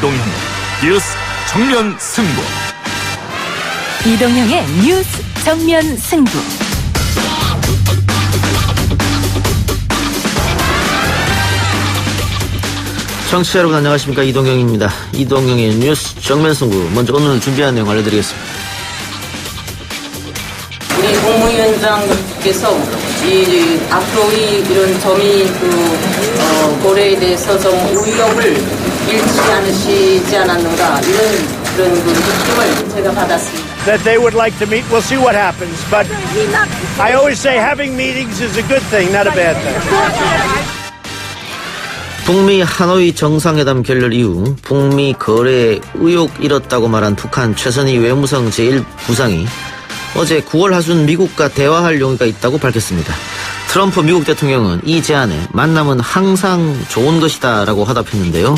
이동형 뉴스 정면 승부. 이동형의 뉴스 정면 승부. 청취자 여러분 안녕하십니까, 이동형입니다. 이동형의 뉴스 정면 승부. 먼저 오늘 준비한 내용 알려드리겠습니다. 우리 국무위원장께서 앞으로 이런 점이 고려에 대해서 좀 의욕을 잃지 않으시지 않았는가, 이런 그런 느낌을 제가 받았습니다. That they would like to meet. We'll see what happens. But I always say having meetings is a good thing, not a bad thing. 북미 하노이 정상회담 결렬 이후 북미 거래에 의욕 잃었다고 말한 북한 최선희 외무성 제1부상이 어제 9월 하순 미국과 대화할 용의가 있다고 밝혔습니다. 트럼프 미국 대통령은 이 제안에 만남은 항상 좋은 것이다 라고 화답했는데요.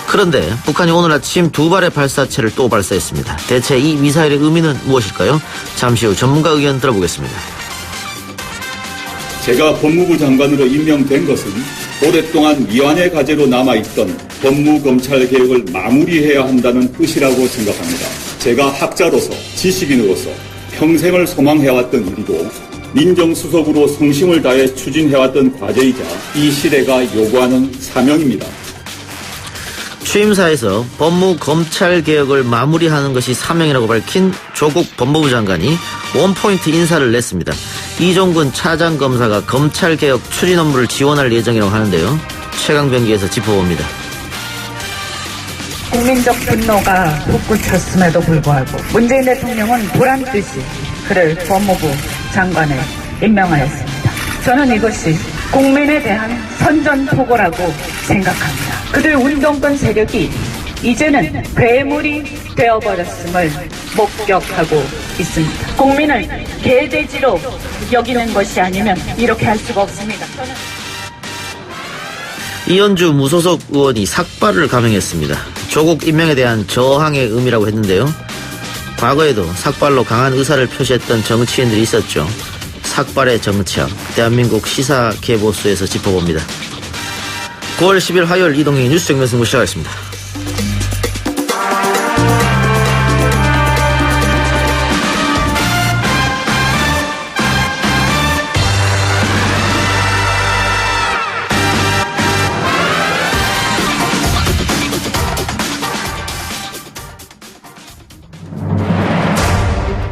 그런데 북한이 오늘 아침 2발의 발사체를 또 발사했습니다. 대체 이 미사일의 의미는 무엇일까요? 잠시 후 전문가 의견 들어보겠습니다. 제가 법무부 장관으로 임명된 것은 오랫동안 미완의 과제로 남아있던 법무검찰개혁을 마무리해야 한다는 뜻이라고 생각합니다. 제가 학자로서 지식인으로서 평생을 소망해왔던 일이고 민정수석으로 성심을 다해 추진해왔던 과제이자 이 시대가 요구하는 사명입니다. 취임사에서 법무검찰개혁을 마무리하는 것이 사명이라고 밝힌 조국 법무부 장관이 원포인트 인사를 냈습니다. 이종근 차장검사가 검찰개혁 추진 업무를 지원할 예정이라고 하는데요. 최강병기에서 짚어봅니다. 국민적 분노가 솟구쳤음에도 불구하고 문재인 대통령은 보란듯이 그를 법무부 장관에 임명하였습니다. 저는 이것이 국민에 대한 선전포고라고 생각합니다. 그들 운동권 세력이 이제는 괴물이 되어버렸음을 목격하고 있습니다. 국민을 개돼지로 여기는 것이 아니면 이렇게 할 수가 없습니다. 이현주 무소속 의원이 삭발을 감행했습니다. 조국 임명에 대한 저항의 의미라고 했는데요. 과거에도 삭발로 강한 의사를 표시했던 정치인들이 있었죠. 삭발의 정치학, 대한민국 시사개보수에서 짚어봅니다. 9월 10일 화요일 이동형의 뉴스 정면 승부 시작하겠습니다.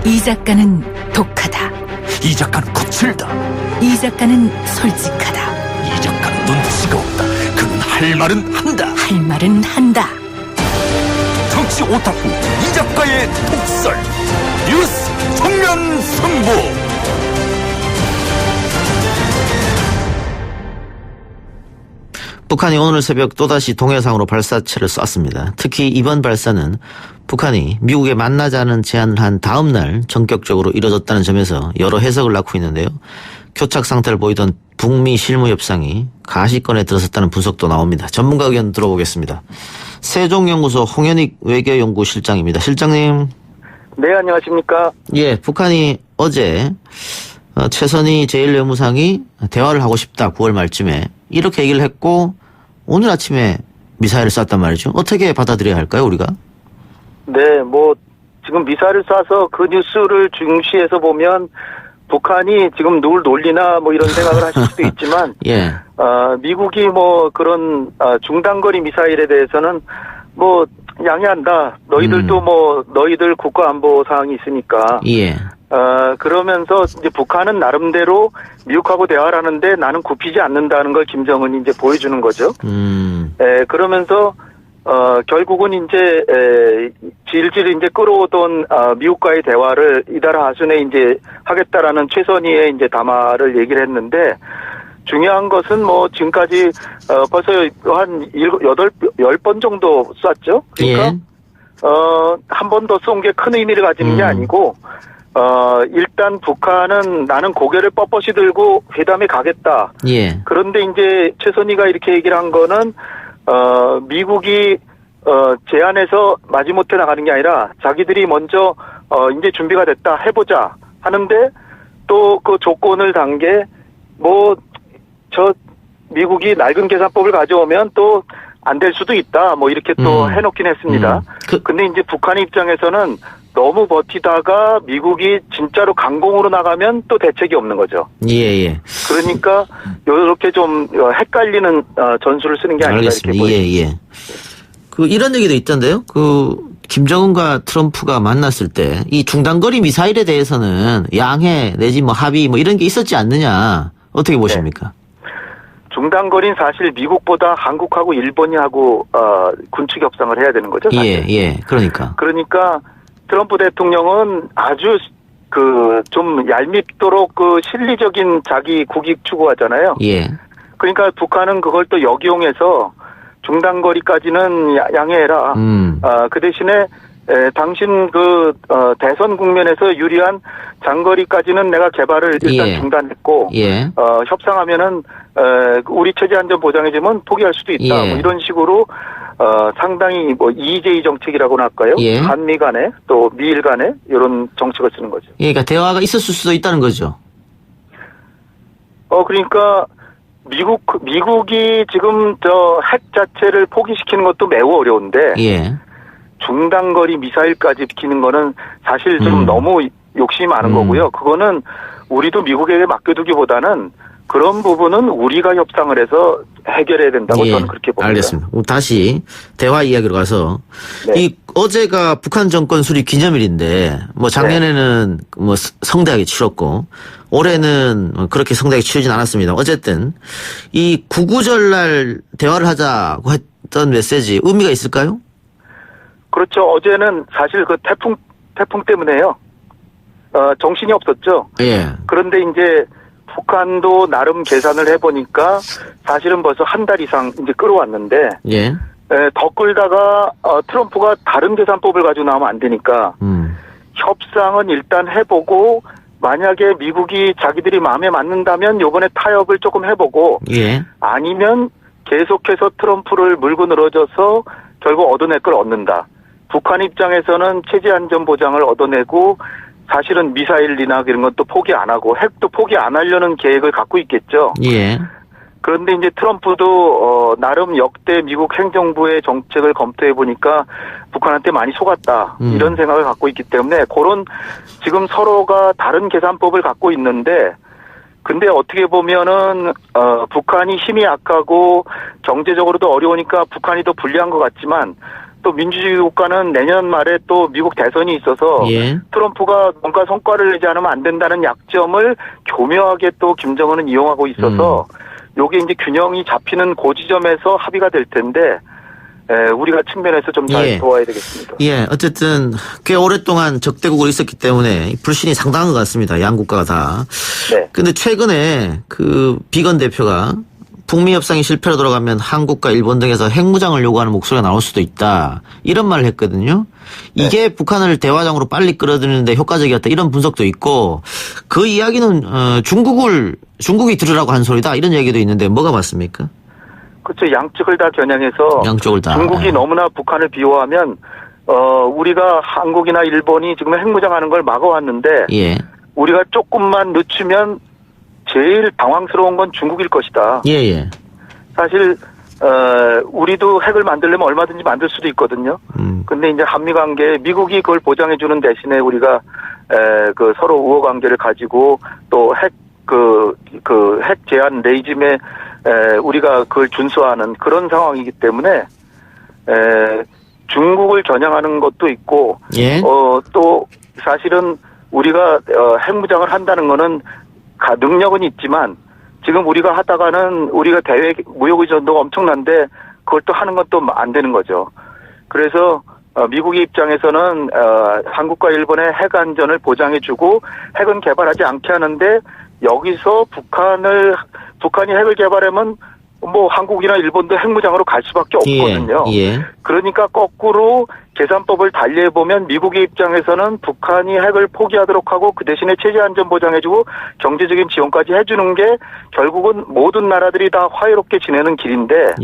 이 작가는 독하다. 이 작가는 거칠다. 이 작가는 솔직하다. 이 작가는 눈치가 없다. 그는 할 말은 한다. 할 말은 한다. 정치 오타쿠 이 작가의 독설. 뉴스 정면 승부. 북한이 오늘 새벽 또다시 동해상으로 발사체를 쐈습니다. 특히 이번 발사는 북한이 미국에 만나자는 제안을 한 다음 날 전격적으로 이뤄졌다는 점에서 여러 해석을 낳고 있는데요. 교착 상태를 보이던 북미 실무 협상이 가시권에 들어섰다는 분석도 나옵니다. 전문가 의견 들어보겠습니다. 세종연구소 홍현익 외교연구실장입니다. 실장님. 네, 안녕하십니까. 예, 북한이 어제 최선희 제1외무상이 대화를 하고 싶다, 9월 말쯤에 이렇게 얘기를 했고 오늘 아침에 미사일을 쐈단 말이죠. 어떻게 받아들여야 할까요, 우리가? 네, 지금 미사일을 쏴서 그 뉴스를 중시해서 보면 북한이 지금 누굴 놀리나 이런 생각을 하실 수도 있지만 예. 미국이 그런 중단거리 미사일에 대해서는 양해한다. 너희들도 너희들 국가안보 사항이 있으니까. 예. 그러면서 이제 북한은 나름대로 미국하고 대화를 하는데 나는 굽히지 않는다는 걸 김정은이 이제 보여주는 거죠. 그러면서 결국은 이제 질질 이제 끌어오던 미국과의 대화를 이달 하순에 이제 하겠다라는 최선희의 이제 담화를 얘기를 했는데 중요한 것은 지금까지 벌써 한 10번 정도 쐈죠. 그러니까 예. 한 번 더 쏜 게 큰 의미를 가지는 게 아니고 일단 북한은 나는 고개를 뻣뻣이 들고 회담에 가겠다. 예. 그런데 이제 최선희가 이렇게 얘기를 한 거는 미국이 제안해서 마지못해 나가는 게 아니라 자기들이 먼저 이제 준비가 됐다 해보자 하는데 또 그 조건을 단 게 미국이 낡은 계산법을 가져오면 또 안 될 수도 있다. 뭐 이렇게 또 해놓긴 했습니다. 근데 이제 북한의 입장에서는 너무 버티다가 미국이 진짜로 강공으로 나가면 또 대책이 없는 거죠. 예. 그러니까 이렇게 좀 헷갈리는 전술을 쓰는 게 아닌가 알겠습니다. 이렇게 보입니다. 예. 그 이런 얘기도 있던데요. 그 김정은과 트럼프가 만났을 때 이 중단거리 미사일에 대해서는 양해 내지 뭐 합의 뭐 이런 게 있었지 않느냐. 어떻게 보십니까? 중단거리는 사실 미국보다 한국하고 일본이 하고 군축 협상을 해야 되는 거죠. 사실. 예. 그러니까 트럼프 대통령은 아주 좀 얄밉도록 실리적인 자기 국익 추구하잖아요. 예. 그러니까 북한은 그걸 또 역이용해서 중단거리까지는 양해해라. 그 대신에 당신 대선 국면에서 유리한 장거리까지는 내가 개발을 일단 중단했고, 협상하면은 우리 체제 안전 보장해주면 포기할 수도 있다. 뭐 이런 식으로 상당히 뭐 EJ 정책이라고나 할까요? 한미 간에 또 미일 간에 이런 정책을 쓰는 거죠. 그러니까 대화가 있었을 수도 있다는 거죠. 그러니까 미국이 지금 핵 자체를 포기시키는 것도 매우 어려운데. 중단거리 미사일까지 비키는 거는 사실 좀 너무 욕심이 많은 거고요. 그거는 우리도 미국에게 맡겨두기보다는 그런 부분은 우리가 협상을 해서 해결해야 된다고 저는 그렇게 봅니다. 알겠습니다. 다시 대화 이야기로 가서 이 어제가 북한 정권 수립 기념일인데 뭐 작년에는 뭐 성대하게 치렀고 올해는 그렇게 성대하게 치르진 않았습니다. 어쨌든 이 구구절날 대화를 하자고 했던 메시지 의미가 있을까요? 그렇죠. 어제는 사실 태풍 때문에요. 정신이 없었죠. 그런데 이제 북한도 나름 계산을 해보니까 사실은 벌써 한 달 이상 이제 끌어왔는데 더 끌다가 트럼프가 다른 계산법을 가지고 나오면 안 되니까 협상은 일단 해보고 만약에 미국이 자기들이 마음에 맞는다면 이번에 타협을 조금 해보고 아니면 계속해서 트럼프를 물고 늘어져서 결국 얻어낼 걸 얻는다. 북한 입장에서는 체제 안전 보장을 얻어내고 사실은 미사일이나 이런 것도 포기 안 하고 핵도 포기 안 하려는 계획을 갖고 있겠죠. 그런데 이제 트럼프도 나름 역대 미국 행정부의 정책을 검토해 보니까 북한한테 많이 속았다 이런 생각을 갖고 있기 때문에 그런 지금 서로가 다른 계산법을 갖고 있는데 근데 어떻게 보면은 북한이 힘이 약하고 경제적으로도 어려우니까 북한이 더 불리한 것 같지만 또 민주주의 국가는 내년 말에 또 미국 대선이 있어서 트럼프가 뭔가 성과를 내지 않으면 안 된다는 약점을 교묘하게 또 김정은은 이용하고 있어서 요게 이제 균형이 잡히는 그 지점에서 합의가 될 텐데 우리가 측면에서 좀 잘 도와야 되겠습니다. 어쨌든 꽤 오랫동안 적대국으로 있었기 때문에 불신이 상당한 것 같습니다. 양 국가가 다. 근데 최근에 그 비건 대표가 북미 협상이 실패로 돌아가면 한국과 일본 등에서 핵무장을 요구하는 목소리가 나올 수도 있다. 이런 말을 했거든요. 이게 북한을 대화장으로 빨리 끌어들이는데 효과적이었다. 이런 분석도 있고 그 이야기는 중국이 들으라고 한 소리다. 이런 얘기도 있는데 뭐가 맞습니까? 그렇죠. 양측을 다 겨냥해서 중국이 너무나 북한을 비호하면 우리가 한국이나 일본이 지금 핵무장하는 걸 막아왔는데 우리가 조금만 늦추면 제일 당황스러운 건 중국일 것이다. 사실 우리도 핵을 만들려면 얼마든지 만들 수도 있거든요. 근데 이제 한미 관계 미국이 그걸 보장해 주는 대신에 우리가 서로 우호 관계를 가지고 또 핵 핵 제한 레이짐에 우리가 그걸 준수하는 그런 상황이기 때문에 중국을 겨냥하는 것도 있고 또 사실은 우리가 핵무장을 한다는 거는 능력은 있지만 지금 우리가 하다가는 우리가 대외 무역 의존도가 엄청난데 그걸 또 하는 건 또 안 되는 거죠. 그래서 미국의 입장에서는 한국과 일본의 핵 안전을 보장해주고 핵은 개발하지 않게 하는데 여기서 북한이 핵을 개발하면 뭐 한국이나 일본도 핵무장으로 갈 수밖에 없거든요. 그러니까 거꾸로 계산법을 달리해보면 미국의 입장에서는 북한이 핵을 포기하도록 하고 그 대신에 체제 안전 보장해주고 경제적인 지원까지 해주는 게 결국은 모든 나라들이 다 화해롭게 지내는 길인데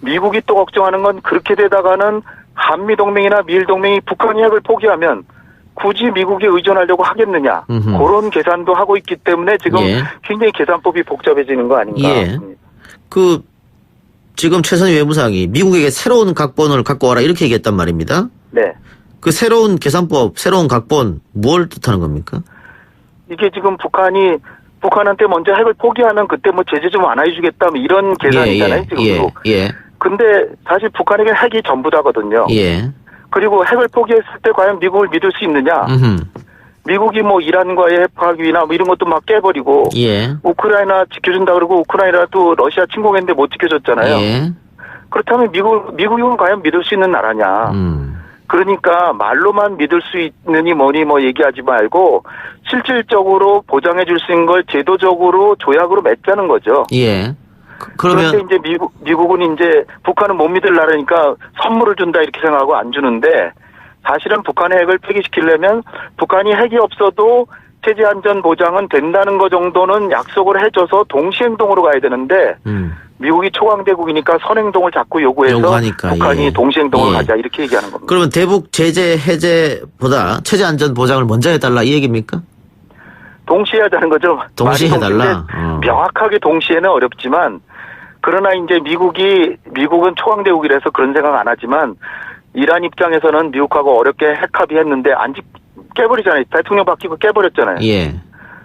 미국이 또 걱정하는 건 그렇게 되다가는 한미동맹이나 미일동맹이 북한이 핵을 포기하면 굳이 미국에 의존하려고 하겠느냐 그런 계산도 하고 있기 때문에 지금 굉장히 계산법이 복잡해지는 거 아닌가. 지금 최선희 외무상이 미국에게 새로운 각본을 갖고 와라 이렇게 얘기했단 말입니다. 네. 그 새로운 계산법, 새로운 각본 뭘 뜻하는 겁니까? 이게 지금 북한한테 먼저 핵을 포기하면 그때 뭐 제재 좀 완화해주겠다 뭐 이런 계산이잖아요. 지금. 예. 근데 사실 북한에게 핵이 전부다거든요. 예. 그리고 핵을 포기했을 때 과연 미국을 믿을 수 있느냐? 미국이 뭐 이란과의 핵 파기나 뭐 이런 것도 막 깨버리고 예. 우크라이나 지켜준다 그러고 우크라이나도 러시아 침공했는데 못 지켜줬잖아요. 예. 그렇다면 미국이 과연 믿을 수 있는 나라냐? 그러니까 말로만 믿을 수 있느니 뭐니 뭐 얘기하지 말고 실질적으로 보장해 줄 수 있는 걸 제도적으로 조약으로 맺자는 거죠. 예. 그러면 그런데 이제 미국은 이제 북한은 못 믿을 나라니까 선물을 준다 이렇게 생각하고 안 주는데 사실은 북한의 핵을 폐기시키려면 북한이 핵이 없어도 체제 안전 보장은 된다는 거 정도는 약속을 해줘서 동시행동으로 가야 되는데 미국이 초강대국이니까 선행동을 자꾸 요구하니까, 북한이 동시행동을 가자 이렇게 얘기하는 겁니다. 그러면 대북 제재 해제보다 체제 안전 보장을 먼저 해달라 이 얘기입니까? 동시에 하자는 거죠. 동시에 해달라. 명확하게 동시에는 어렵지만 그러나 이제 미국은 초강대국이라서 그런 생각 안 하지만 이란 입장에서는 미국하고 어렵게 핵 합의했는데 깨버리잖아요. 대통령 바뀌고 깨버렸잖아요. 예.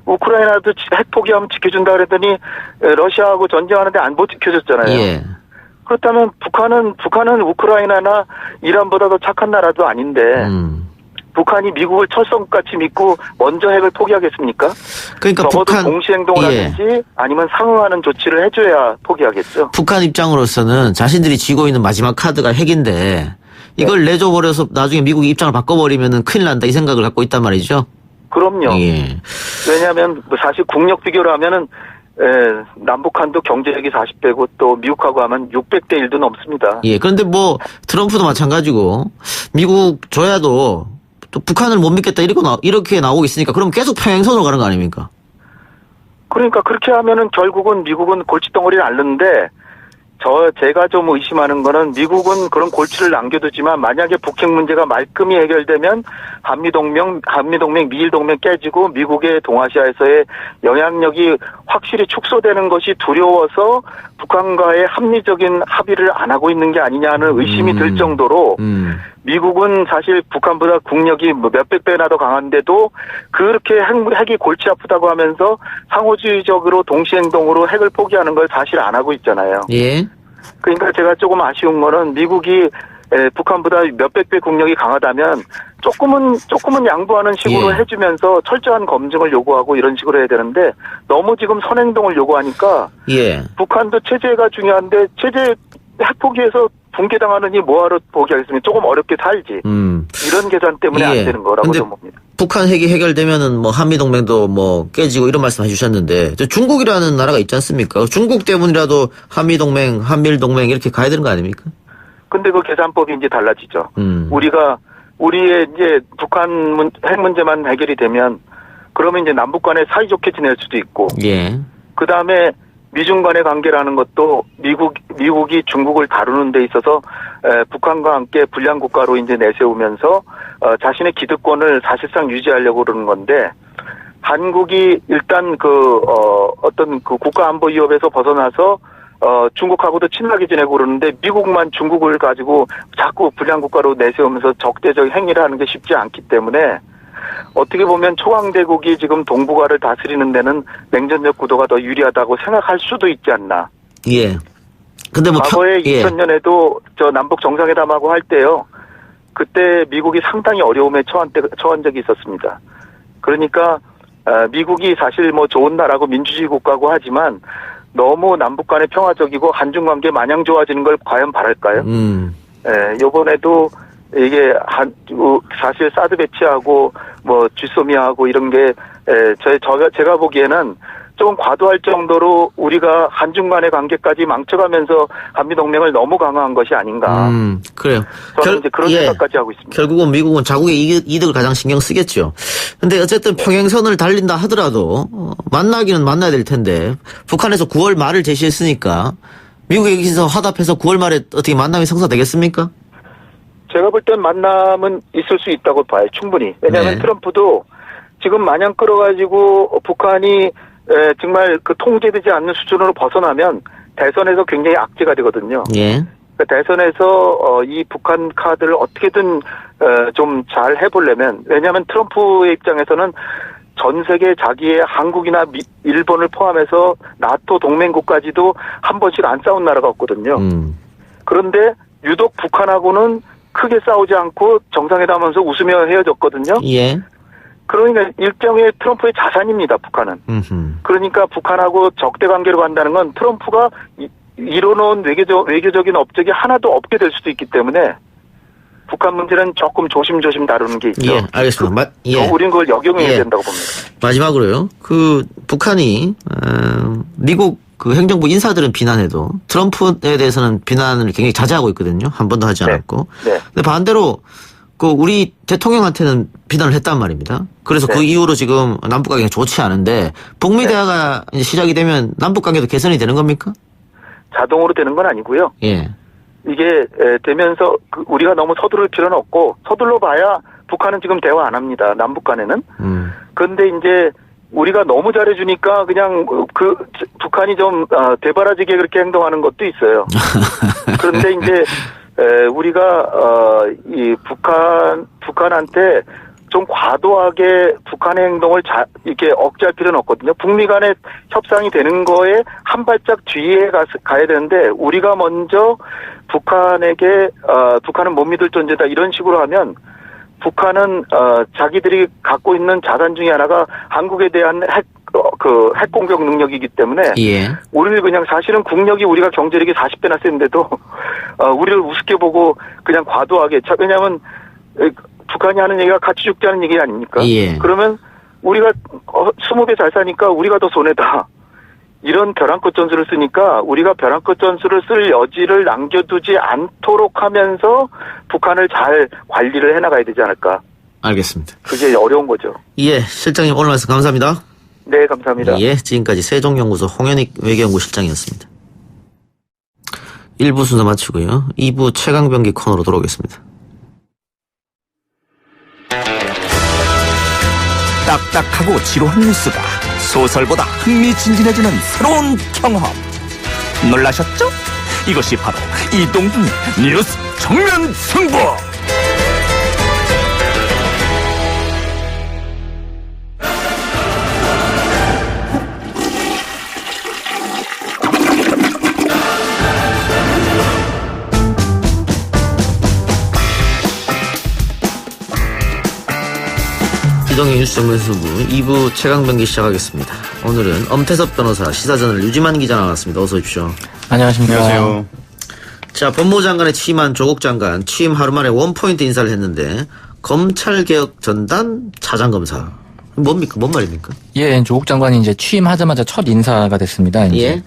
우크라이나도 핵 포기하면 지켜준다 그랬더니 러시아하고 전쟁하는데 안 지켜줬잖아요. 예. 그렇다면 북한은 우크라이나나 이란보다 더 착한 나라도 아닌데 북한이 미국을 철석같이 믿고 먼저 핵을 포기하겠습니까? 그러니까 적어도 동시행동을 하든지 아니면 상응하는 조치를 해줘야 포기하겠죠. 북한 입장으로서는 자신들이 쥐고 있는 마지막 카드가 핵인데 이걸 내줘버려서 나중에 미국이 입장을 바꿔버리면 큰일 난다 이 생각을 갖고 있단 말이죠. 그럼요. 예. 왜냐하면 사실 국력 비교를 하면은 남북한도 경제력이 40배고 또 미국하고 하면 600대 1도 넘습니다. 예. 그런데 뭐 트럼프도 마찬가지고 미국 줘야도 또 북한을 못 믿겠다 이렇게 나오고 있으니까 그럼 계속 평행선으로 가는 거 아닙니까? 그러니까 그렇게 하면은 결국은 미국은 골칫덩어리를 앓는데 제가 좀 의심하는 거는 미국은 그런 골치를 남겨두지만 만약에 북핵 문제가 말끔히 해결되면 한미동맹, 미일동맹 깨지고 미국의 동아시아에서의 영향력이 확실히 축소되는 것이 두려워서 북한과의 합리적인 합의를 안 하고 있는 게 아니냐는 의심이 들 정도로 미국은 사실 북한보다 국력이 몇백 배나 더 강한데도 그렇게 핵이 골치 아프다고 하면서 상호주의적으로 동시행동으로 핵을 포기하는 걸 사실 안 하고 있잖아요. 예. 그러니까 제가 조금 아쉬운 거는 미국이 북한보다 몇백 배 국력이 강하다면 조금은 양보하는 식으로 해주면서 철저한 검증을 요구하고 이런 식으로 해야 되는데 너무 지금 선행동을 요구하니까 북한도 체제가 중요한데 체제 핵 포기해서 붕괴당하느니 뭐하러 포기하겠습니까? 조금 어렵게 살지. 이런 계산 때문에 안 되는 거라고 좀 봅니다. 북한 핵이 해결되면은 뭐 한미동맹도 뭐 깨지고 이런 말씀 해주셨는데 중국이라는 나라가 있지 않습니까? 중국 때문이라도 한미동맹, 한밀동맹 이렇게 가야 되는 거 아닙니까? 근데 그 계산법이 이제 달라지죠. 우리의 이제 북한 핵 문제만 해결이 되면 그러면 이제 남북 간에 사이좋게 지낼 수도 있고. 그 다음에 미중 간의 관계라는 것도 미국이 중국을 다루는 데 있어서 북한과 함께 불량 국가로 이제 내세우면서 자신의 기득권을 사실상 유지하려고 그러는 건데 한국이 일단 어떤 국가 안보 위협에서 벗어나서 중국하고도 친하게 지내고 그러는데 미국만 중국을 가지고 자꾸 불량 국가로 내세우면서 적대적 행위를 하는 게 쉽지 않기 때문에 어떻게 보면 초강대국이 지금 동북아를 다스리는 데는 냉전적 구도가 더 유리하다고 생각할 수도 있지 않나. 예. 근데 뭐 과거에 2000년에도 저 남북 정상회담하고 할 때요. 그때 미국이 상당히 어려움에 처한 적이 있었습니다. 그러니까 미국이 사실 뭐 좋은 나라고 민주주의 국가고 하지만 너무 남북 간의 평화적이고 한중 관계 마냥 좋아지는 걸 과연 바랄까요? 요번에도 이게 사실 사드 배치하고 뭐 쥐소미하고 이런 게 제가 보기에는 조금 과도할 정도로 우리가 한중 간의 관계까지 망쳐가면서 한미동맹을 너무 강화한 것이 아닌가. 그래요. 저는 이제 그런 생각까지 하고 있습니다. 결국은 미국은 자국의 이득을 가장 신경 쓰겠죠. 근데 어쨌든 평행선을 달린다 하더라도 만나기는 만나야 될 텐데 북한에서 9월 말을 제시했으니까 미국이 여기서 화답해서 9월 말에 어떻게 만남이 성사되겠습니까? 제가 볼 땐 만남은 있을 수 있다고 봐요. 충분히. 왜냐하면 트럼프도 지금 마냥 끌어가지고 북한이 정말 그 통제되지 않는 수준으로 벗어나면 대선에서 굉장히 악재가 되거든요. 예. 그러니까 대선에서 이 북한 카드를 어떻게든 좀 잘 해보려면, 왜냐하면 트럼프의 입장에서는 전 세계 자기의 한국이나 일본을 포함해서 나토 동맹국까지도 한 번씩 안 싸운 나라가 없거든요. 그런데 유독 북한하고는 크게 싸우지 않고 정상회담하면서 웃으며 헤어졌거든요. 예. 그러니까 일종의 트럼프의 자산입니다, 북한은. 그러니까 북한하고 적대 관계로 간다는 건 트럼프가 이뤄놓은 외교적인 업적이 하나도 없게 될 수도 있기 때문에 북한 문제는 조금 조심조심 다루는 게 있죠. 예, 알겠습니다. 우리는 그걸 역용해야 된다고 봅니다. 마지막으로요. 북한이 미국 행정부 인사들은 비난해도 트럼프에 대해서는 비난을 굉장히 자제하고 있거든요. 한 번도 하지 않았고. 네. 근데 반대로 우리 대통령한테는 비난을 했단 말입니다. 그래서 그 이후로 지금 남북 관계가 좋지 않은데 북미 대화가 이제 시작이 되면 남북 관계도 개선이 되는 겁니까? 자동으로 되는 건 아니고요. 예. 이게 되면서 우리가 너무 서두를 필요는 없고, 서둘러 봐야 북한은 지금 대화 안 합니다. 남북 간에는. 그런데 이제 우리가 너무 잘해주니까 그냥 북한이 좀 대바라지게 그렇게 행동하는 것도 있어요. 그런데 이제 우리가 이 북한한테 좀 과도하게 북한의 행동을 이렇게 억제할 필요는 없거든요. 북미 간의 협상이 되는 거에 한 발짝 뒤에 가야 되는데, 우리가 먼저 북한은 못 믿을 존재다 이런 식으로 하면 북한은 자기들이 갖고 있는 자산 중에 하나가 한국에 대한 핵 공격 능력이기 때문에 우리를 그냥, 사실은 국력이 우리가 경제력이 40배나 센데도 우리를 우습게 보고 그냥 과도하게, 왜냐하면 북한이 하는 얘기가 같이 죽자는 얘기 아닙니까? 그러면 우리가 20배 잘 사니까 우리가 더 손해다. 이런 벼랑끝 전술을 쓰니까 우리가 벼랑끝 전술을 쓸 여지를 남겨두지 않도록 하면서 북한을 잘 관리를 해나가야 되지 않을까. 알겠습니다. 그게 어려운 거죠. 예, 실장님 오늘 말씀 감사합니다. 네, 감사합니다. 예, 지금까지 세종연구소 홍현익 외교연구 실장이었습니다. 1부 순서 마치고요. 2부 최강병기 코너로 돌아오겠습니다. 딱딱하고 지루한 뉴스가 소설보다 흥미진진해지는 새로운 경험. 놀라셨죠? 이것이 바로 이동준의 뉴스 정면 승부. 이동의 뉴스 정면승부 2부 최강병기 시작하겠습니다. 오늘은 엄태섭 변호사, 시사저널 유지만 기자 나왔습니다. 어서 오십시오. 안녕하십니까. 안녕하세요. 자, 법무부 장관에 취임한 조국 장관 취임 하루 만에 원포인트 인사를 했는데 검찰개혁 전단 차장검사. 뭡니까? 뭔 말입니까? 예, 조국 장관이 이제 취임하자마자 첫 인사가 됐습니다. 이제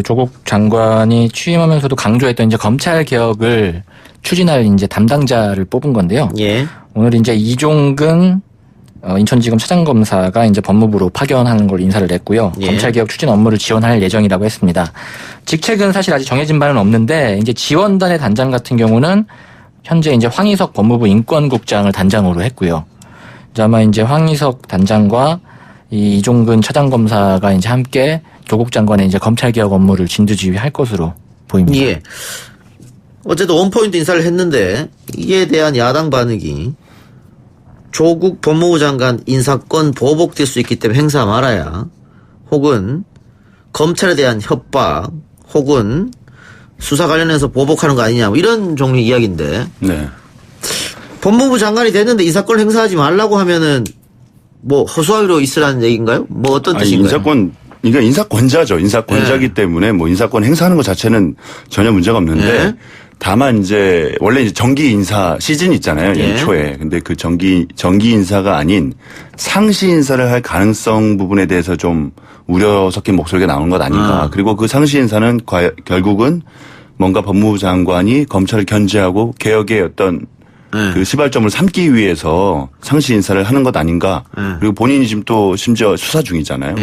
조국 장관이 취임하면서도 강조했던 이제 검찰개혁을 추진할 이제 담당자를 뽑은 건데요. 오늘 이제 이종근 인천지검 차장검사가 이제 법무부로 파견하는 걸 인사를 냈고요. 검찰개혁 추진 업무를 지원할 예정이라고 했습니다. 직책은 사실 아직 정해진 바는 없는데 이제 지원단의 단장 같은 경우는 현재 이제 황희석 법무부 인권국장을 단장으로 했고요. 이제 아마 이제 황희석 단장과 이 이종근 차장검사가 이제 함께 조국 장관의 이제 검찰개혁 업무를 진두지휘할 것으로 보입니다. 어쨌든 원포인트 인사를 했는데 이에 대한 야당 반응이 조국 법무부 장관 인사권 보복될 수 있기 때문에 행사 말아야, 혹은 검찰에 대한 협박, 혹은 수사 관련해서 보복하는 거 아니냐, 뭐 이런 종류의 이야기인데. 법무부 장관이 됐는데 인사권을 행사하지 말라고 하면은 뭐 허수아비로 있으라는 얘기인가요? 뭐 어떤 뜻인가요? 그러니까 인사권자죠. 인사권자기 때문에 뭐 인사권 행사하는 것 자체는 전혀 문제가 없는데, 다만 이제 원래 이제 정기 인사 시즌이 있잖아요. 연초에. 근데 그 정기 인사가 아닌 상시 인사를 할 가능성 부분에 대해서 좀 우려 섞인 목소리가 나오는 것 아닌가. 그리고 그 상시 인사는 결국은 뭔가 법무부 장관이 검찰을 견제하고 개혁의 어떤 그 시발점을 삼기 위해서 상시 인사를 하는 것 아닌가. 그리고 본인이 지금 또 심지어 수사 중이잖아요.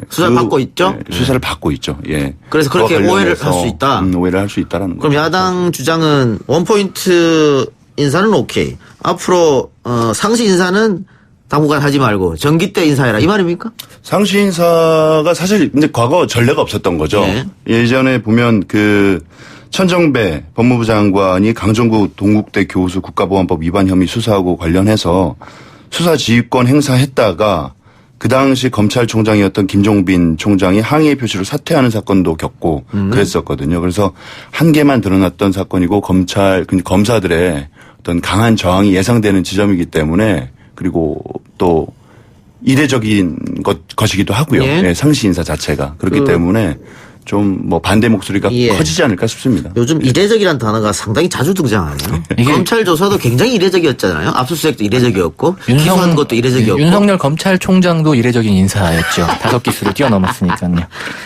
수사를 받고 있죠? 수사를 받고 있죠. 그래서 그렇게 오해를 할 수 있다. 오해를 할 수 있다라는 거죠. 그럼 야당 주장은 원포인트 인사는 오케이. 앞으로 상시 인사는 당분간 하지 말고 정기 때 인사해라 이 말입니까? 상시 인사가 사실 이제 과거 전례가 없었던 거죠. 네. 예전에 보면 그 천정배 법무부 장관이 강정구 동국대 교수 국가보안법 위반 혐의 수사하고 관련해서 수사 지휘권 행사했다가 그 당시 검찰총장이었던 김종빈 총장이 항의의 표시로 사퇴하는 사건도 겪고 그랬었거든요. 그래서 한계만 드러났던 사건이고 검사들의 어떤 강한 저항이 예상되는 지점이기 때문에 그리고 또 이례적인 것이기도 하고요. 예. 네, 상시 인사 자체가 그렇기 때문에 좀 뭐 반대 목소리가 커지지 않을까 싶습니다. 요즘 이례적이라는 단어가 상당히 자주 등장하네요. 검찰 조사도 굉장히 이례적이었잖아요. 압수수색도 이례적이었고 기소한 것도 이례적이었고. 윤석열 검찰총장도 이례적인 인사였죠. 5기수를 뛰어넘었으니까요.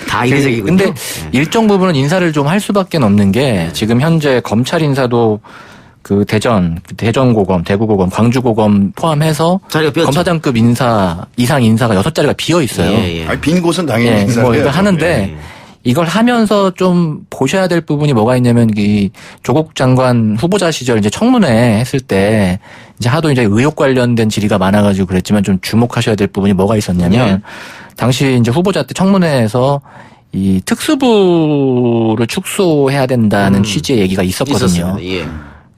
다 이례적이군요. 근데 일정 부분은 인사를 좀 할 수밖에 없는 게 지금 현재 검찰 인사도 그 대전고검, 대구고검, 광주고검 포함해서 검사장급 이상 인사가 6자리가 비어 있어요. 아니, 빈 곳은 당연히 인사를 뭐 해야죠. 하는데 이걸 하면서 좀 보셔야 될 부분이 뭐가 있냐면 이 조국 장관 후보자 시절 이제 청문회 했을 때 이제 하도 이제 의혹 관련된 질의가 많아가지고 그랬지만 좀 주목하셔야 될 부분이 뭐가 있었냐면 당시 이제 후보자 때 청문회에서 이 특수부를 축소해야 된다는 취지의 얘기가 있었거든요.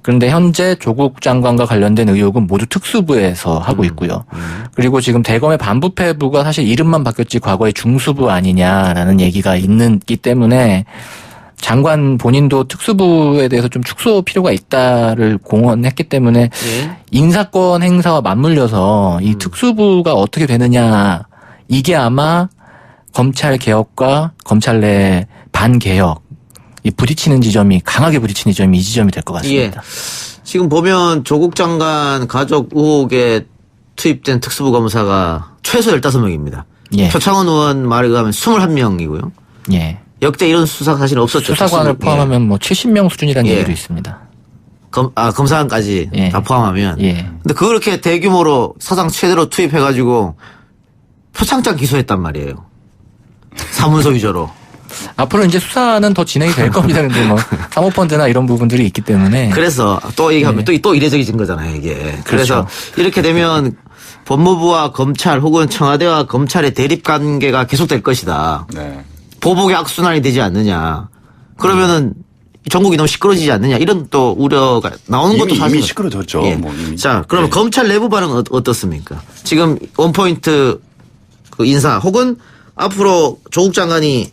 그런데 현재 조국 장관과 관련된 의혹은 모두 특수부에서 하고 있고요. 그리고 지금 대검의 반부패부가 사실 이름만 바뀌었지 과거에 중수부 아니냐라는 얘기가 있기 때문에 장관 본인도 특수부에 대해서 좀 축소 필요가 있다를 공언했기 때문에 인사권 행사와 맞물려서 이 특수부가 어떻게 되느냐 이게 아마 검찰 개혁과 검찰 내 반개혁 이 강하게 부딪히는 지점이 이 지점이 될 것 같습니다. 지금 보면 조국 장관 가족 의혹에 투입된 특수부 검사가 최소 15명입니다. 표창원 의원 말에 의하면 21명이고요. 역대 이런 수사가 사실 없었죠. 수사관을 포함하면 뭐 70명 수준이라는 얘기도 있습니다. 검사관까지 다 포함하면. 근데 그렇게 대규모로 사상 최대로 투입해가지고 표창장 기소했단 말이에요. 사문서 위조로. 앞으로 이제 수사는 더 진행이 될 겁니다. 근데 뭐 사모펀드나 이런 부분들이 있기 때문에. 그래서 또 얘기하면 또 이례적인 거잖아요, 이게. 그래서 이렇게 되면 법무부와 검찰 혹은 청와대와 검찰의 대립 관계가 계속될 것이다. 보복의 악순환이 되지 않느냐. 그러면은 전국이 너무 시끄러지지 않느냐. 이런 또 우려가 나오는 것도 사실. 이미 시끄러졌죠. 뭐 이미. 자, 그러면 검찰 내부 반응은 어떻습니까? 지금 원포인트 그 인사 혹은 앞으로 조국 장관이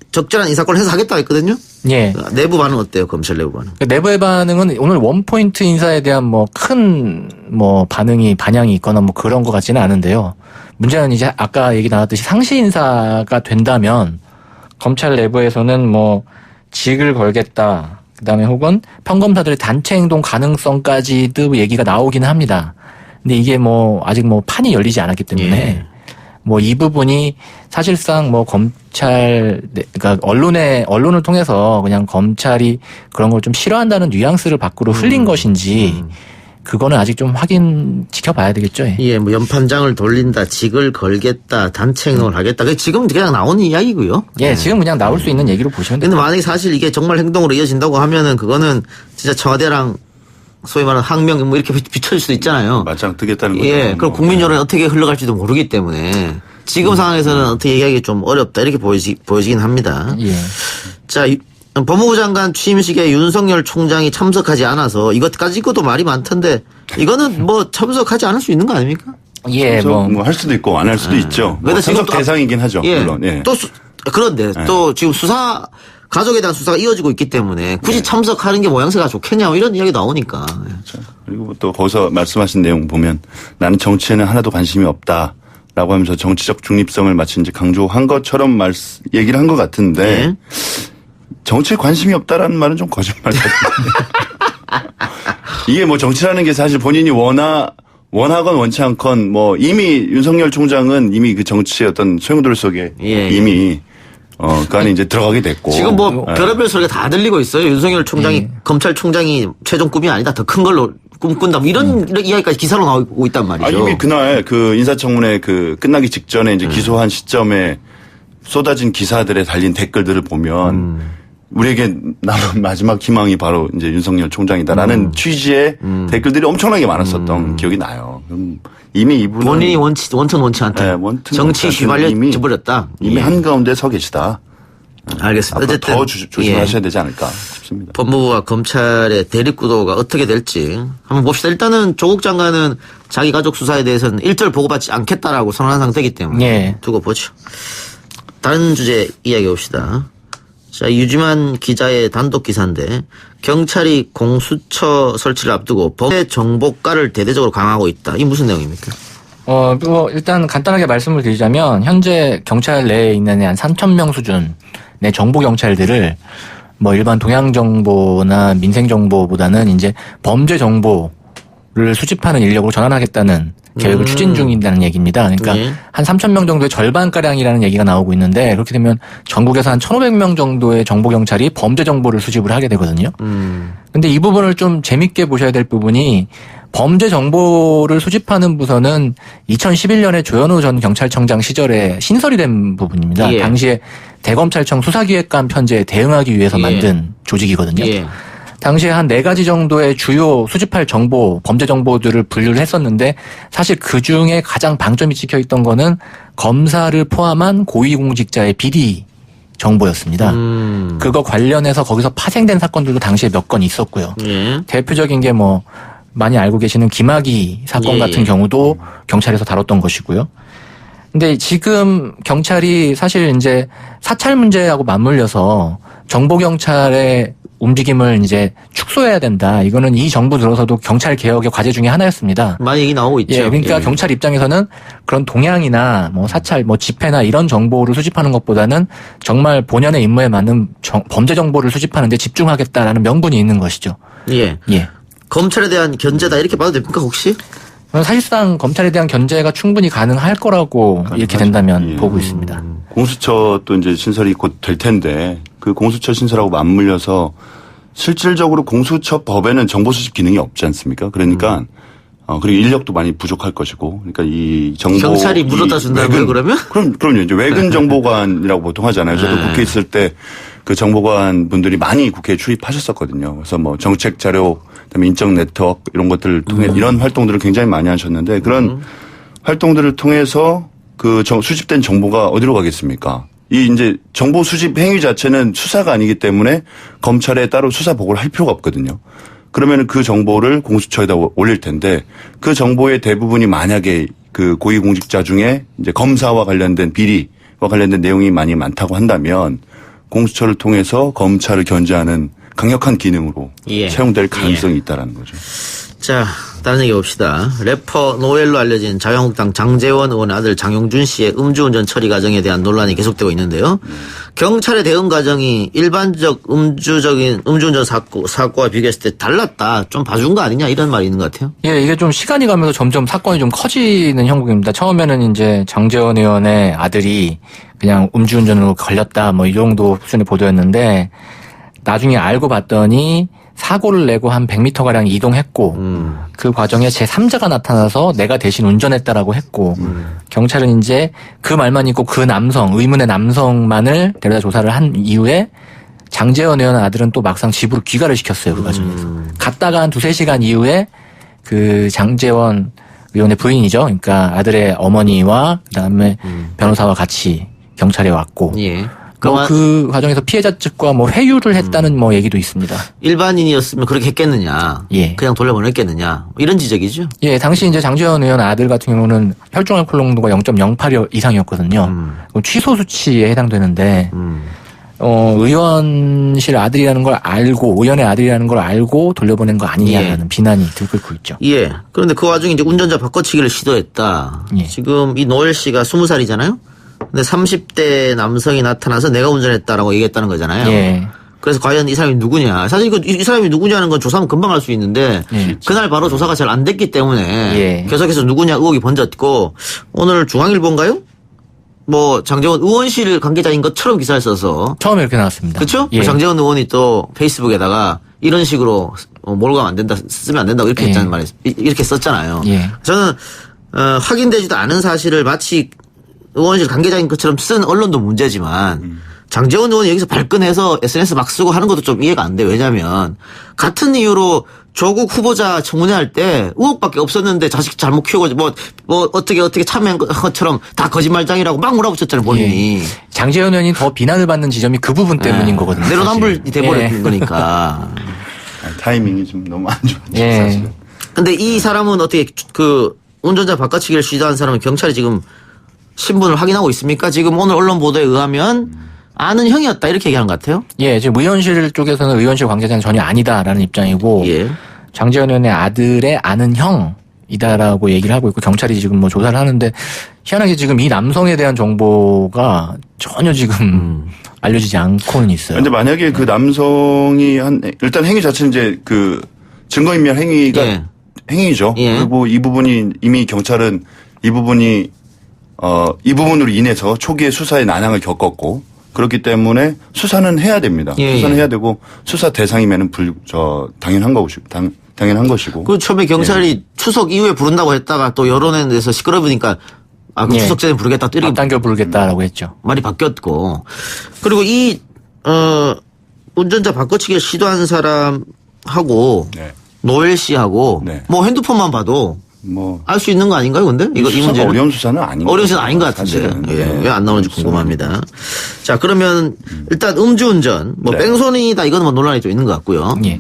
적절한 인사권을 해서 하겠다 했거든요. 내부 반응 어때요? 검찰 내부 반응. 내부의 반응은 오늘 원포인트 인사에 대한 큰 반향이 있거나 뭐 그런 것 같지는 않은데요. 문제는 이제 아까 얘기 나왔듯이 상시 인사가 된다면 검찰 내부에서는 직을 걸겠다. 그다음에 혹은 평검사들의 단체 행동 가능성까지도 얘기가 나오기는 합니다. 근데 이게 아직 판이 열리지 않았기 때문에 이 부분이 사실상 검찰, 그러니까 언론을 통해서 그냥 검찰이 그런 걸 좀 싫어한다는 뉘앙스를 밖으로 흘린 것인지 그거는 아직 좀 지켜봐야 되겠죠. 연판장을 돌린다, 직을 걸겠다, 단체 행동을 하겠다. 지금 그냥 나오는 이야기고요. 지금 그냥 나올 수 있는 얘기로 보시면 됩니다. 근데 만약에 사실 이게 정말 행동으로 이어진다고 하면은 그거는 진짜 청와대랑 소위 말하는 항명 이렇게 비춰질 수도 있잖아요. 맞짱 뜨겠다는 거죠. 그럼 국민 여론이 어떻게 흘러갈지도 모르기 때문에 지금 상황에서는 어떻게 얘기하기 좀 어렵다 이렇게 보여지긴 합니다. 자, 법무부 장관 취임식에 윤석열 총장이 참석하지 않아서 이것도 말이 많던데 이거는 참석하지 않을 수 있는 거 아닙니까? 할 수도 있고 안 할 수도 있죠. 참석 대상이긴 하죠. 물론. 그런데 또 지금 가족에 대한 수사가 이어지고 있기 때문에 굳이 참석하는 게 모양새가 좋겠냐 이런 이야기 나오니까. 그리고 또 거기서 말씀하신 내용 보면 나는 정치에는 하나도 관심이 없다라고 하면서 정치적 중립성을 마치 이제 강조한 것처럼 얘기를 한 것 같은데 정치에 관심이 없다라는 말은 좀 거짓말 같은데. 이게 정치라는 게 사실 본인이 원하건 원치 않건 이미 윤석열 총장은 이미 그 정치의 어떤 소용돌이 속에 이미 그 안에 이제 들어가게 됐고. 지금 별의별 소리가 다 들리고 있어요. 윤석열 총장이 검찰총장이 최종 꿈이 아니다. 더 큰 걸로 꿈꾼다. 이런 이야기까지 기사로 나오고 있단 말이죠. 이미 그날 그 인사청문회 끝나기 직전에 이제 기소한 시점에 쏟아진 기사들에 달린 댓글들을 보면 우리에게 남은 마지막 희망이 바로 이제 윤석열 총장이다라는 취지의 댓글들이 엄청나게 많았었던 기억이 나요. 그럼 이미 이분은 본인이 원천 원치 않다. 정치 휘말려 버렸다. 이미 한가운데 서 계시다. 알겠습니다. 어쨌든 더 조심하셔야 되지 않을까 싶습니다. 법무부와 검찰의 대립구도가 어떻게 될지 한번 봅시다. 일단은 조국 장관은 자기 가족 수사에 대해서는 일절 보고받지 않겠다라고 선언한 상태이기 때문에 두고 보죠. 다른 주제 이야기해 봅시다. 자, 유지만 기자의 단독 기사인데 경찰이 공수처 설치를 앞두고 범죄 정보과를 대대적으로 강화하고 있다. 이 무슨 내용입니까? 일단 간단하게 말씀을 드리자면 현재 경찰 내에 있는 한 3,000명 수준의 정보 경찰들을 뭐 일반 동향 정보나 민생 정보보다는 이제 범죄 정보를 수집하는 인력으로 전환하겠다는 계획을 추진 중이라는 얘기입니다. 그러니까 한 3,000명 정도의 절반가량이라는 얘기가 나오고 있는데 그렇게 되면 전국에서 한 1,500명 정도의 정보경찰이 범죄 정보를 수집을 하게 되거든요. 근데 이 부분을 좀 재밌게 보셔야 될 부분이 범죄 정보를 수집하는 부서는 2011년에 조현우 전 경찰청장 시절에 신설이 된 부분입니다. 당시에 대검찰청 수사기획관 편제에 대응하기 위해서 만든 조직이거든요. 당시에 한 4가지 정도의 주요 수집할 정보, 범죄 정보들을 분류를 했었는데 사실 그 중에 가장 방점이 찍혀 있던 거는 검사를 포함한 고위공직자의 비리 정보였습니다. 그거 관련해서 거기서 파생된 사건들도 당시에 몇 건 있었고요. 대표적인 게 뭐 많이 알고 계시는 김학의 사건 같은 경우도 경찰에서 다뤘던 것이고요. 근데 지금 경찰이 사실 이제 사찰 문제하고 맞물려서 정보경찰의 움직임을 이제 축소해야 된다. 이거는 이 정부 들어서도 경찰 개혁의 과제 중에 하나였습니다. 많이 얘기 나오고 있죠. 그러니까 경찰 입장에서는 그런 동향이나 뭐 사찰, 뭐 집회나 이런 정보를 수집하는 것보다는 정말 본연의 임무에 맞는 범죄 정보를 수집하는 데 집중하겠다라는 명분이 있는 것이죠. 검찰에 대한 견제다 이렇게 봐도 됩니까 혹시? 사실상 검찰에 대한 견제가 충분히 가능할 거라고 이렇게 된다면 보고 있습니다. 공수처도 이제 신설이 곧 될 텐데 그 공수처 신설하고 맞물려서 실질적으로 공수처 법에는 정보 수집 기능이 없지 않습니까? 그러니까 그리고 인력도 많이 부족할 것이고 그러니까 이 정보 경찰이 물어다 준다고요 그러면? 그럼요. 이제 외근 정보관이라고 보통 하잖아요. 저도 국회에 있을 때 그 정보관 분들이 많이 국회에 출입하셨었거든요. 그래서 뭐 정책 자료, 그다음에 인적 네트워크 이런 것들을 통해 이런 활동들을 굉장히 많이 하셨는데 그런 활동들을 통해서 그 수집된 정보가 어디로 가겠습니까? 이 이제 정보 수집 행위 자체는 수사가 아니기 때문에 검찰에 따로 수사 보고를 할 필요가 없거든요. 그러면 그 정보를 공수처에다 올릴 텐데 그 정보의 대부분이 만약에 그 고위공직자 중에 이제 검사와 관련된 비리와 관련된 내용이 많이 많다고 한다면 공수처를 통해서 검찰을 견제하는 강력한 기능으로 사용될 가능성이 있다라는 거죠. 자, 다른 얘기 봅시다. 래퍼 노엘로 알려진 자유한국당 장제원 의원의 아들 장용준 씨의 음주운전 처리 과정에 대한 논란이 계속되고 있는데요. 경찰의 대응 과정이 일반적 음주운전 사고와 비교했을 때 달랐다. 좀 봐준 거 아니냐 이런 말이 있는 것 같아요. 이게 좀 시간이 가면서 점점 사건이 좀 커지는 형국입니다. 처음에는 이제 장제원 의원의 아들이 그냥 음주운전으로 걸렸다 뭐 이 정도 수준의 보도였는데 나중에 알고 봤더니 사고를 내고 한 100m가량 이동했고 그 과정에 제3자가 나타나서 내가 대신 운전했다라고 했고 경찰은 이제 그 말만 있고 그 남성, 의문의 남성만을 데려다 조사를 한 이후에 장제원 의원 아들은 또 막상 집으로 귀가를 시켰어요. 그 과정에서. 갔다가 한 2-3시간 이후에 그 장제원 의원의 부인이죠. 그러니까 아들의 어머니와 그다음에 변호사와 같이 경찰에 왔고 그 과정에서 피해자 측과 뭐 회유를 했다는 뭐 얘기도 있습니다. 일반인이었으면 그렇게 했겠느냐. 그냥 돌려보냈겠느냐. 이런 지적이죠. 당시 이제 장제원 의원 아들 같은 경우는 혈중 알코올 농도가 0.08 이상이었거든요. 취소 수치에 해당되는데 의원실 아들이라는 걸 알고 의원의 아들이라는 걸 알고 돌려보낸 거 아니냐는 비난이 들끓고 있죠. 그런데 그 와중에 이제 운전자 바꿔치기를 시도했다. 지금 이 노엘 씨가 20살이잖아요. 근데 30대 남성이 나타나서 내가 운전했다라고 얘기했다는 거잖아요. 그래서 과연 이 사람이 누구냐. 사실 이 사람이 누구냐는 건 조사하면 금방 알 수 있는데 그날 바로 조사가 잘 안 됐기 때문에 계속해서 누구냐 의혹이 번졌고 오늘 중앙일보인가요? 뭐 장제원 의원실 관계자인 것처럼 기사를 써서 처음에 이렇게 나왔습니다. 그렇죠? 장제원 의원이 또 페이스북에다가 이런 식으로 몰고 가면 안 된다, 쓰면 안 된다고 이렇게 했잖아요. 이렇게 썼잖아요. 저는 확인되지도 않은 사실을 마치 의원실 관계자인 것처럼 쓴 언론도 문제지만 장제원 의원이 여기서 발끈해서 SNS 막 쓰고 하는 것도 좀 이해가 안 돼요. 왜냐하면 같은 이유로 조국 후보자 청문회할 때 의혹밖에 없었는데 자식 잘못 키우고 뭐 어떻게 참여한 것처럼 다 거짓말장이라고 막 몰아붙였잖아요, 본인이. 예. 장제원 의원이 더 비난을 받는 지점이 그 부분 때문인 거거든요. 내로남불이 돼버린 거니까. 타이밍이 좀 너무 안 좋았죠. 예. 사실은. 근데 이 사람은 어떻게 운전자 바꿔치기를 시도한 사람은 경찰이 지금 신분을 확인하고 있습니까? 지금 오늘 언론 보도에 의하면 아는 형이었다 이렇게 얘기하는 것 같아요. 예, 지금 의원실 쪽에서는 의원실 관계자는 전혀 아니다라는 입장이고 예. 장제원 의원의 아들의 아는 형이다라고 얘기를 하고 있고 경찰이 지금 뭐 조사를 하는데 희한하게 지금 이 남성에 대한 정보가 전혀 지금 알려지지 않고는 있어요. 근데 만약에 그 남성이 일단 행위 자체는 이제 그 증거인멸 행위가 예. 행위죠. 예. 그리고 이 부분이 이미 경찰은 이 부분으로 인해서 초기에 수사에 난항을 겪었고 그렇기 때문에 수사는 해야 됩니다. 예. 수사는 해야 되고 수사 대상이면은 당연한 것이고. 그 처음에 경찰이 추석 이후에 부른다고 했다가 또 여론에 대해서 시끄러우니까 그 예. 추석 전에 부르겠다 또 이렇게 앞당겨 부르겠다라고 했죠. 말이 바뀌었고 그리고 이 운전자 바꿔치기를 시도한 사람하고 네. 노엘 씨하고 네. 뭐 핸드폰만 봐도 뭐 알 수 있는 거 아닌가요, 근데? 이 문제는 어려운 수사는 아닌 어려운 수사는 아닌 것 같은데. 네. 왜 안 나오는지 궁금합니다. 자, 그러면 일단 음주운전, 뭐 네. 뺑소니다 이거는 뭐 논란이 좀 있는 것 같고요. 예.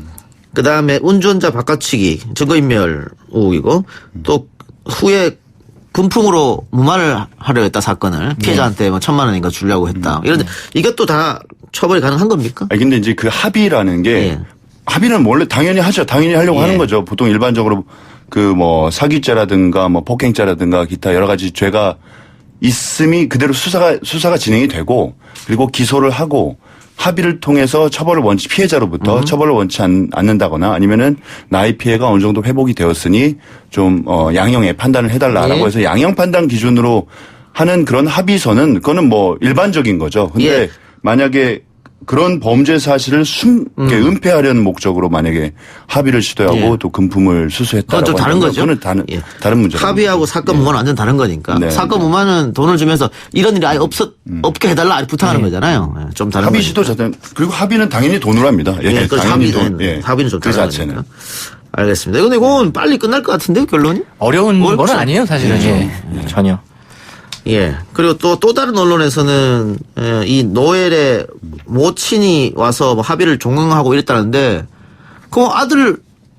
그 다음에 운전자 바꿔치기, 증거인멸 의혹이고 또 후에 금품으로 무마를 하려 했다 사건을 피해자한테 뭐 1,000만 원인가 주려고 했다. 이런데 이것도 다 처벌이 가능한 겁니까? 근데 이제 그 합의라는 게 예. 합의는 원래 당연히 하죠. 당연히 하려고 예. 하는 거죠. 보통 일반적으로 그 뭐 사기죄라든가 뭐 폭행죄라든가 기타 여러 가지 죄가 있음이 그대로 수사가 진행이 되고 그리고 기소를 하고 합의를 통해서 피해자로부터 처벌을 원치 않는다거나 아니면은 나의 피해가 어느 정도 회복이 되었으니 좀 양형의 판단을 해달라라고 예. 해서 양형 판단 기준으로 하는 그런 합의서는 그거는 뭐 일반적인 거죠. 근데 예. 만약에 그런 범죄 사실을 은폐하려는 목적으로 만약에 합의를 시도하고 예. 또 금품을 수수했다라고 그건 좀 다른 거죠. 그건 예. 다른 문제죠. 합의하고 사건 무마는 완전 다른 거니까. 네. 사건 무마는 돈을 주면서 이런 일이 아예 없게 해달라 부탁하는 거잖아요. 예, 좀 다른 합의 거죠. 시도 자체는 그리고 합의는 당연히 돈으로 합니다. 예, 그래서 합의는 좀 그 다른 자체는. 거니까. 알겠습니다. 근데 이건 빨리 끝날 것 같은데요, 결론이? 어려운 어렵죠? 건 아니에요, 사실은. 예. 전혀. 예. 그리고 또 다른 언론에서는 이 노엘의 모친이 와서 뭐 합의를 종용하고 이랬다는데 그럼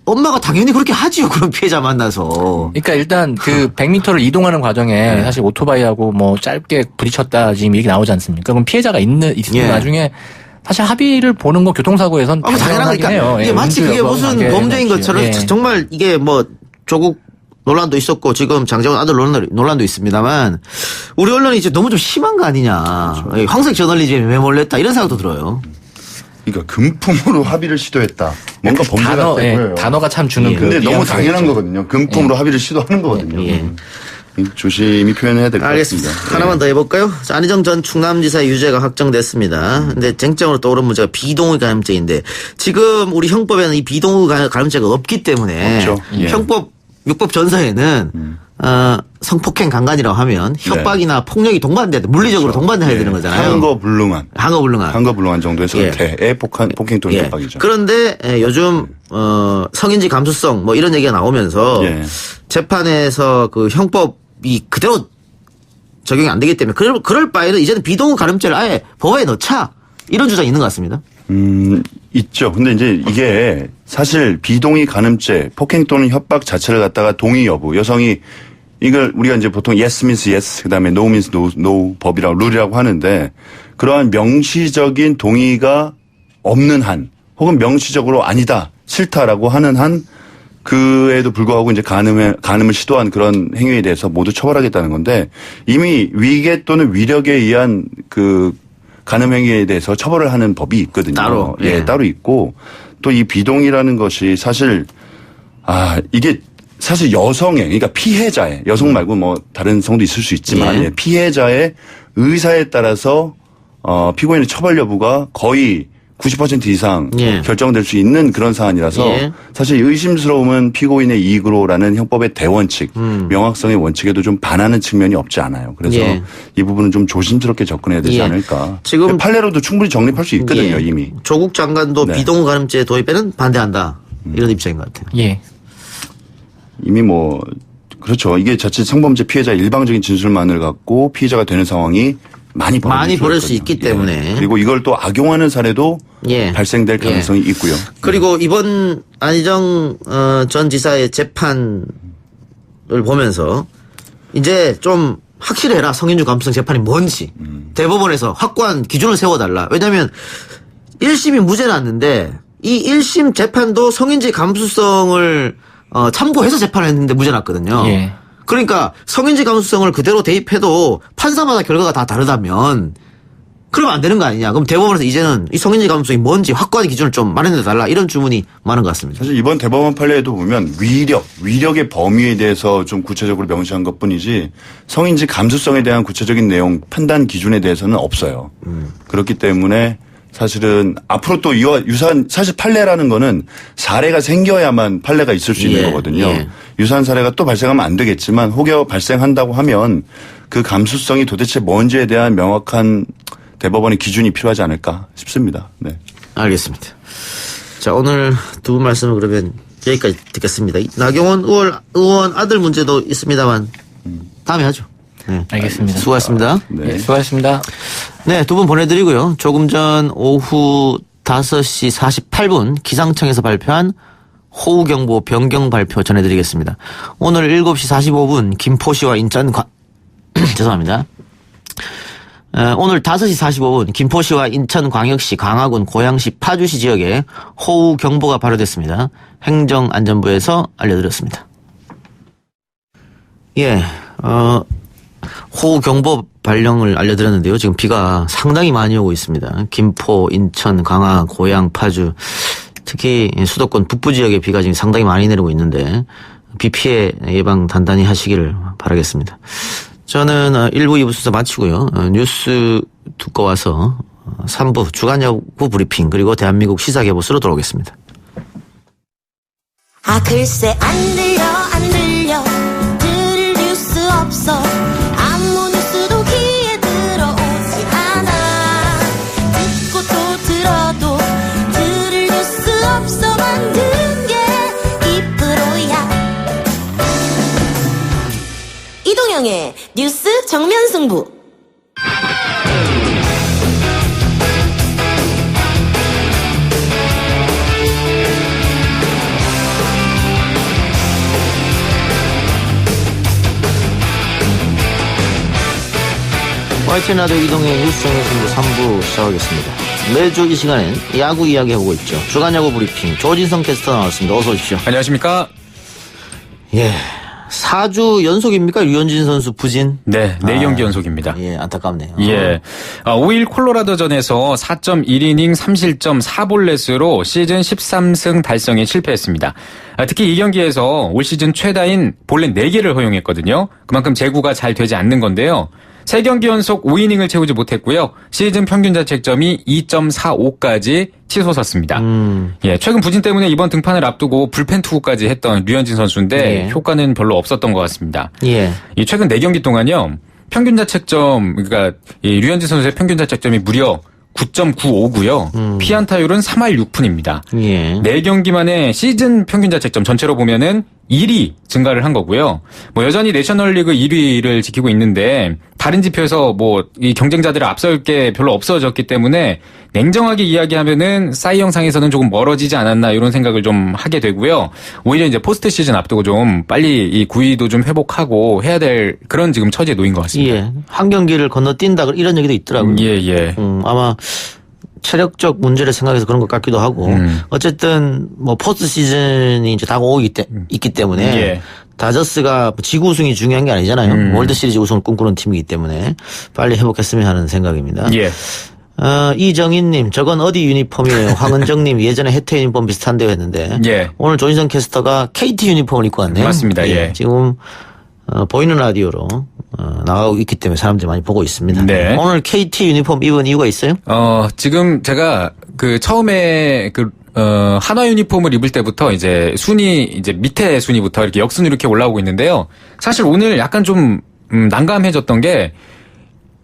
엄마가 당연히 그렇게 하지요. 그런 피해자 만나서. 그러니까 일단 그 100m를 이동하는 과정에 사실 오토바이하고 뭐 짧게 부딪혔다 지금 얘기 나오지 않습니까? 그럼 피해자가 있으면 예. 나중에 사실 합의를 보는 거 교통사고에선 당연하니까. 해요. 이게 마치 그게 무슨 범죄인 것처럼 정말 이게 뭐 조국 논란도 있었고 지금 장제원 아들 논란도 있습니다만 우리 언론이 이제 너무 좀 심한 거 아니냐. 그렇죠. 황색 저널리즘에 매몰렸다 이런 생각도 들어요. 그러니까 금품으로 합의를 시도했다. 뭔가 범죄 같아 보여요. 단어가 참 주는 근데 너무 뉘앙스가 당연한 있죠. 거거든요. 금품으로 합의를 시도하는 거거든요. 조심히 표현해야 될 것 같습니다. 알겠습니다. 하나만 더 해볼까요? 자, 안희정 전 충남지사의 유죄가 확정됐습니다. 근데 쟁점으로 떠오른 문제가 비동의 감염죄인데 지금 우리 형법에는 이 비동의 감염죄가 없기 때문에 없죠. 예. 형법 6법 전서에는 성폭행 강간이라고 하면 협박이나 폭력이 동반돼야 돼. 물리적으로 그렇죠. 동반돼야 예. 되는 거잖아요. 항거불능한 정도에서 폭행 또는 협박이죠. 그런데 요즘 성인지 감수성 뭐 이런 얘기가 나오면서 재판에서 그 형법이 그대로 적용이 안 되기 때문에 그럴 바에는 이제는 비동의 감염죄를 아예 법에 넣자 이런 주장이 있는 것 같습니다. 있죠. 근데 이제 이게 사실 비동의 간음죄, 폭행 또는 협박 자체를 갖다가 동의 여부, 여성이 이걸 우리가 이제 보통 yes means yes, 그다음에 no means no 법이라고 룰이라고 하는데 그러한 명시적인 동의가 없는 한 혹은 명시적으로 아니다, 싫다라고 하는 한 그에도 불구하고 이제 간음을 시도한 그런 행위에 대해서 모두 처벌하겠다는 건데 이미 위계 또는 위력에 의한 그 간음 행위에 대해서 처벌을 하는 법이 있거든요. 따로. 따로 있고 또 이 비동의라는 것이 사실 이게 사실 여성의 그러니까 피해자의 여성 말고 뭐 다른 성도 있을 수 있지만 피해자의 의사에 따라서 피고인의 처벌 여부가 거의 90% 이상 결정될 수 있는 그런 사안이라서 사실 의심스러움은 피고인의 이익으로라는 형법의 대원칙, 명확성의 원칙에도 좀 반하는 측면이 없지 않아요. 그래서 이 부분은 좀 조심스럽게 접근해야 되지 않을까. 지금 판례로도 충분히 정립할 수 있거든요, 이미. 조국 장관도 비동의 간음죄 도입에는 반대한다. 이런 입장인 것 같아요. 예. 이미 뭐 그렇죠. 이게 자칫 성범죄 피해자 일방적인 진술만을 갖고 피해자가 되는 상황이 많이 벌어질 수 있기 때문에. 그리고 이걸 또 악용하는 사례도 발생될 가능성이 있고요. 그리고 이번 안희정 전 지사의 재판을 보면서 이제 좀 확실해라. 성인지 감수성 재판이 뭔지. 대법원에서 확고한 기준을 세워달라. 왜냐하면 1심이 무죄 났는데 이 1심 재판도 성인지 감수성을 참고해서 재판을 했는데 무죄 났거든요. 예. 그러니까 성인지 감수성을 그대로 대입해도 판사마다 결과가 다 다르다면 그러면 안 되는 거 아니냐. 그럼 대법원에서 이제는 이 성인지 감수성이 뭔지 확고한 기준을 좀 마련해 달라. 이런 주문이 많은 것 같습니다. 사실 이번 대법원 판례에도 보면 위력의 범위에 대해서 좀 구체적으로 명시한 것뿐이지 성인지 감수성에 대한 구체적인 내용 판단 기준에 대해서는 없어요. 그렇기 때문에 사실은 앞으로 또 이와 유사한 사실 판례라는 거는 사례가 생겨야만 판례가 있을 수 있는 거거든요. 유사한 사례가 또 발생하면 안 되겠지만 혹여 발생한다고 하면 그 감수성이 도대체 뭔지에 대한 명확한 대법원의 기준이 필요하지 않을까 싶습니다. 네. 알겠습니다. 자, 오늘 두 분 말씀을 그러면 여기까지 듣겠습니다. 나경원 의원 아들 문제도 있습니다만 다음에 하죠. 네. 알겠습니다. 수고하셨습니다. 네. 수고하셨습니다. 네, 두 분 보내드리고요. 조금 전 오후 5시 48분 기상청에서 발표한 호우경보 변경 발표 전해드리겠습니다. 오늘 7시 45분 김포시와 인천 죄송합니다. 오늘 5시 45분 김포시와 인천광역시, 강화군, 고양시, 파주시 지역에 호우경보가 발효됐습니다. 행정안전부에서 알려드렸습니다. 예, 호우경보 발령을 알려드렸는데요. 지금 비가 상당히 많이 오고 있습니다. 김포, 인천, 강화, 고양, 파주, 특히 수도권 북부 지역에 비가 지금 상당히 많이 내리고 있는데 비 피해 예방 단단히 하시기를 바라겠습니다. 저는 1부, 2부 순서 마치고요. 뉴스 듣고 와서 3부 주간야구 브리핑 그리고 대한민국 시사개보수로 돌아오겠습니다. 아 글쎄 안 들려 들을 뉴스 없어 아무 뉴스도 귀에 들어오지 않아 듣고 또 들어도 들을 뉴스 없어 만든 게 이 프로야 이동영의 뉴스 정면 승부. YTN 라디오 이동의 뉴스 정면 승부 3부 시작하겠습니다. 매주 이 시간엔 야구 이야기해보고 있죠. 주간야구 브리핑 조진성 캐스터 나왔습니다. 어서 오십시오. 안녕하십니까. 예. 4주 연속입니까? 류현진 선수 부진? 네, 4경기 연속입니다. 예, 안타깝네요. 예. 5일 콜로라도전에서 4.1이닝 3실점 4볼넷으로 시즌 13승 달성에 실패했습니다. 특히 이 경기에서 올 시즌 최다인 볼넷 4개를 허용했거든요. 그만큼 제구가 잘 되지 않는 건데요. 3경기 연속 5이닝을 채우지 못했고요. 시즌 평균 자책점이 2.45까지 치솟았습니다. 예, 최근 부진 때문에 이번 등판을 앞두고 불펜 투구까지 했던 류현진 선수인데 예. 효과는 별로 없었던 것 같습니다. 예. 이 최근 4경기 동안요. 평균 자책점 그러니까 이 류현진 선수의 평균 자책점이 무려 9.95고요. 피안타율은 3할 6푼입니다. 예. 4경기 만에 시즌 평균 자책점 전체로 보면은 1위 증가를 한 거고요. 뭐 여전히 내셔널리그 1위를 지키고 있는데 다른 지표에서 뭐 이 경쟁자들을 앞설 게 별로 없어졌기 때문에 냉정하게 이야기하면은 싸이 영상에서는 조금 멀어지지 않았나 이런 생각을 좀 하게 되고요. 오히려 이제 포스트 시즌 앞두고 좀 빨리 이 9위도 좀 회복하고 해야 될 그런 지금 처지에 놓인 것 같습니다. 예. 한 경기를 건너뛴다 이런 얘기도 있더라고요. 예. 아마 체력적 문제를 생각해서 그런 것 같기도 하고 어쨌든 뭐 포스트 시즌이 이제 다가오고 있기 때문에 예. 다저스가 지구 우승이 중요한 게 아니잖아요. 월드 시리즈 우승을 꿈꾸는 팀이기 때문에 빨리 회복했으면 하는 생각입니다. 예. 이정인님, 저건 어디 유니폼이에요? 황은정님, 예전에 혜태 유니폼 비슷한데요 했는데 예. 오늘 조인성 캐스터가 KT 유니폼을 입고 왔네요. 맞습니다. 예. 지금 보이는 라디오로 나가고 있기 때문에 사람들이 많이 보고 있습니다. 네. 오늘 KT 유니폼 입은 이유가 있어요? 지금 제가 그 처음에 한화 유니폼을 입을 때부터 이제 밑에 순위부터 이렇게 역순위로 이렇게 올라오고 있는데요. 사실 오늘 약간 좀 난감해졌던 게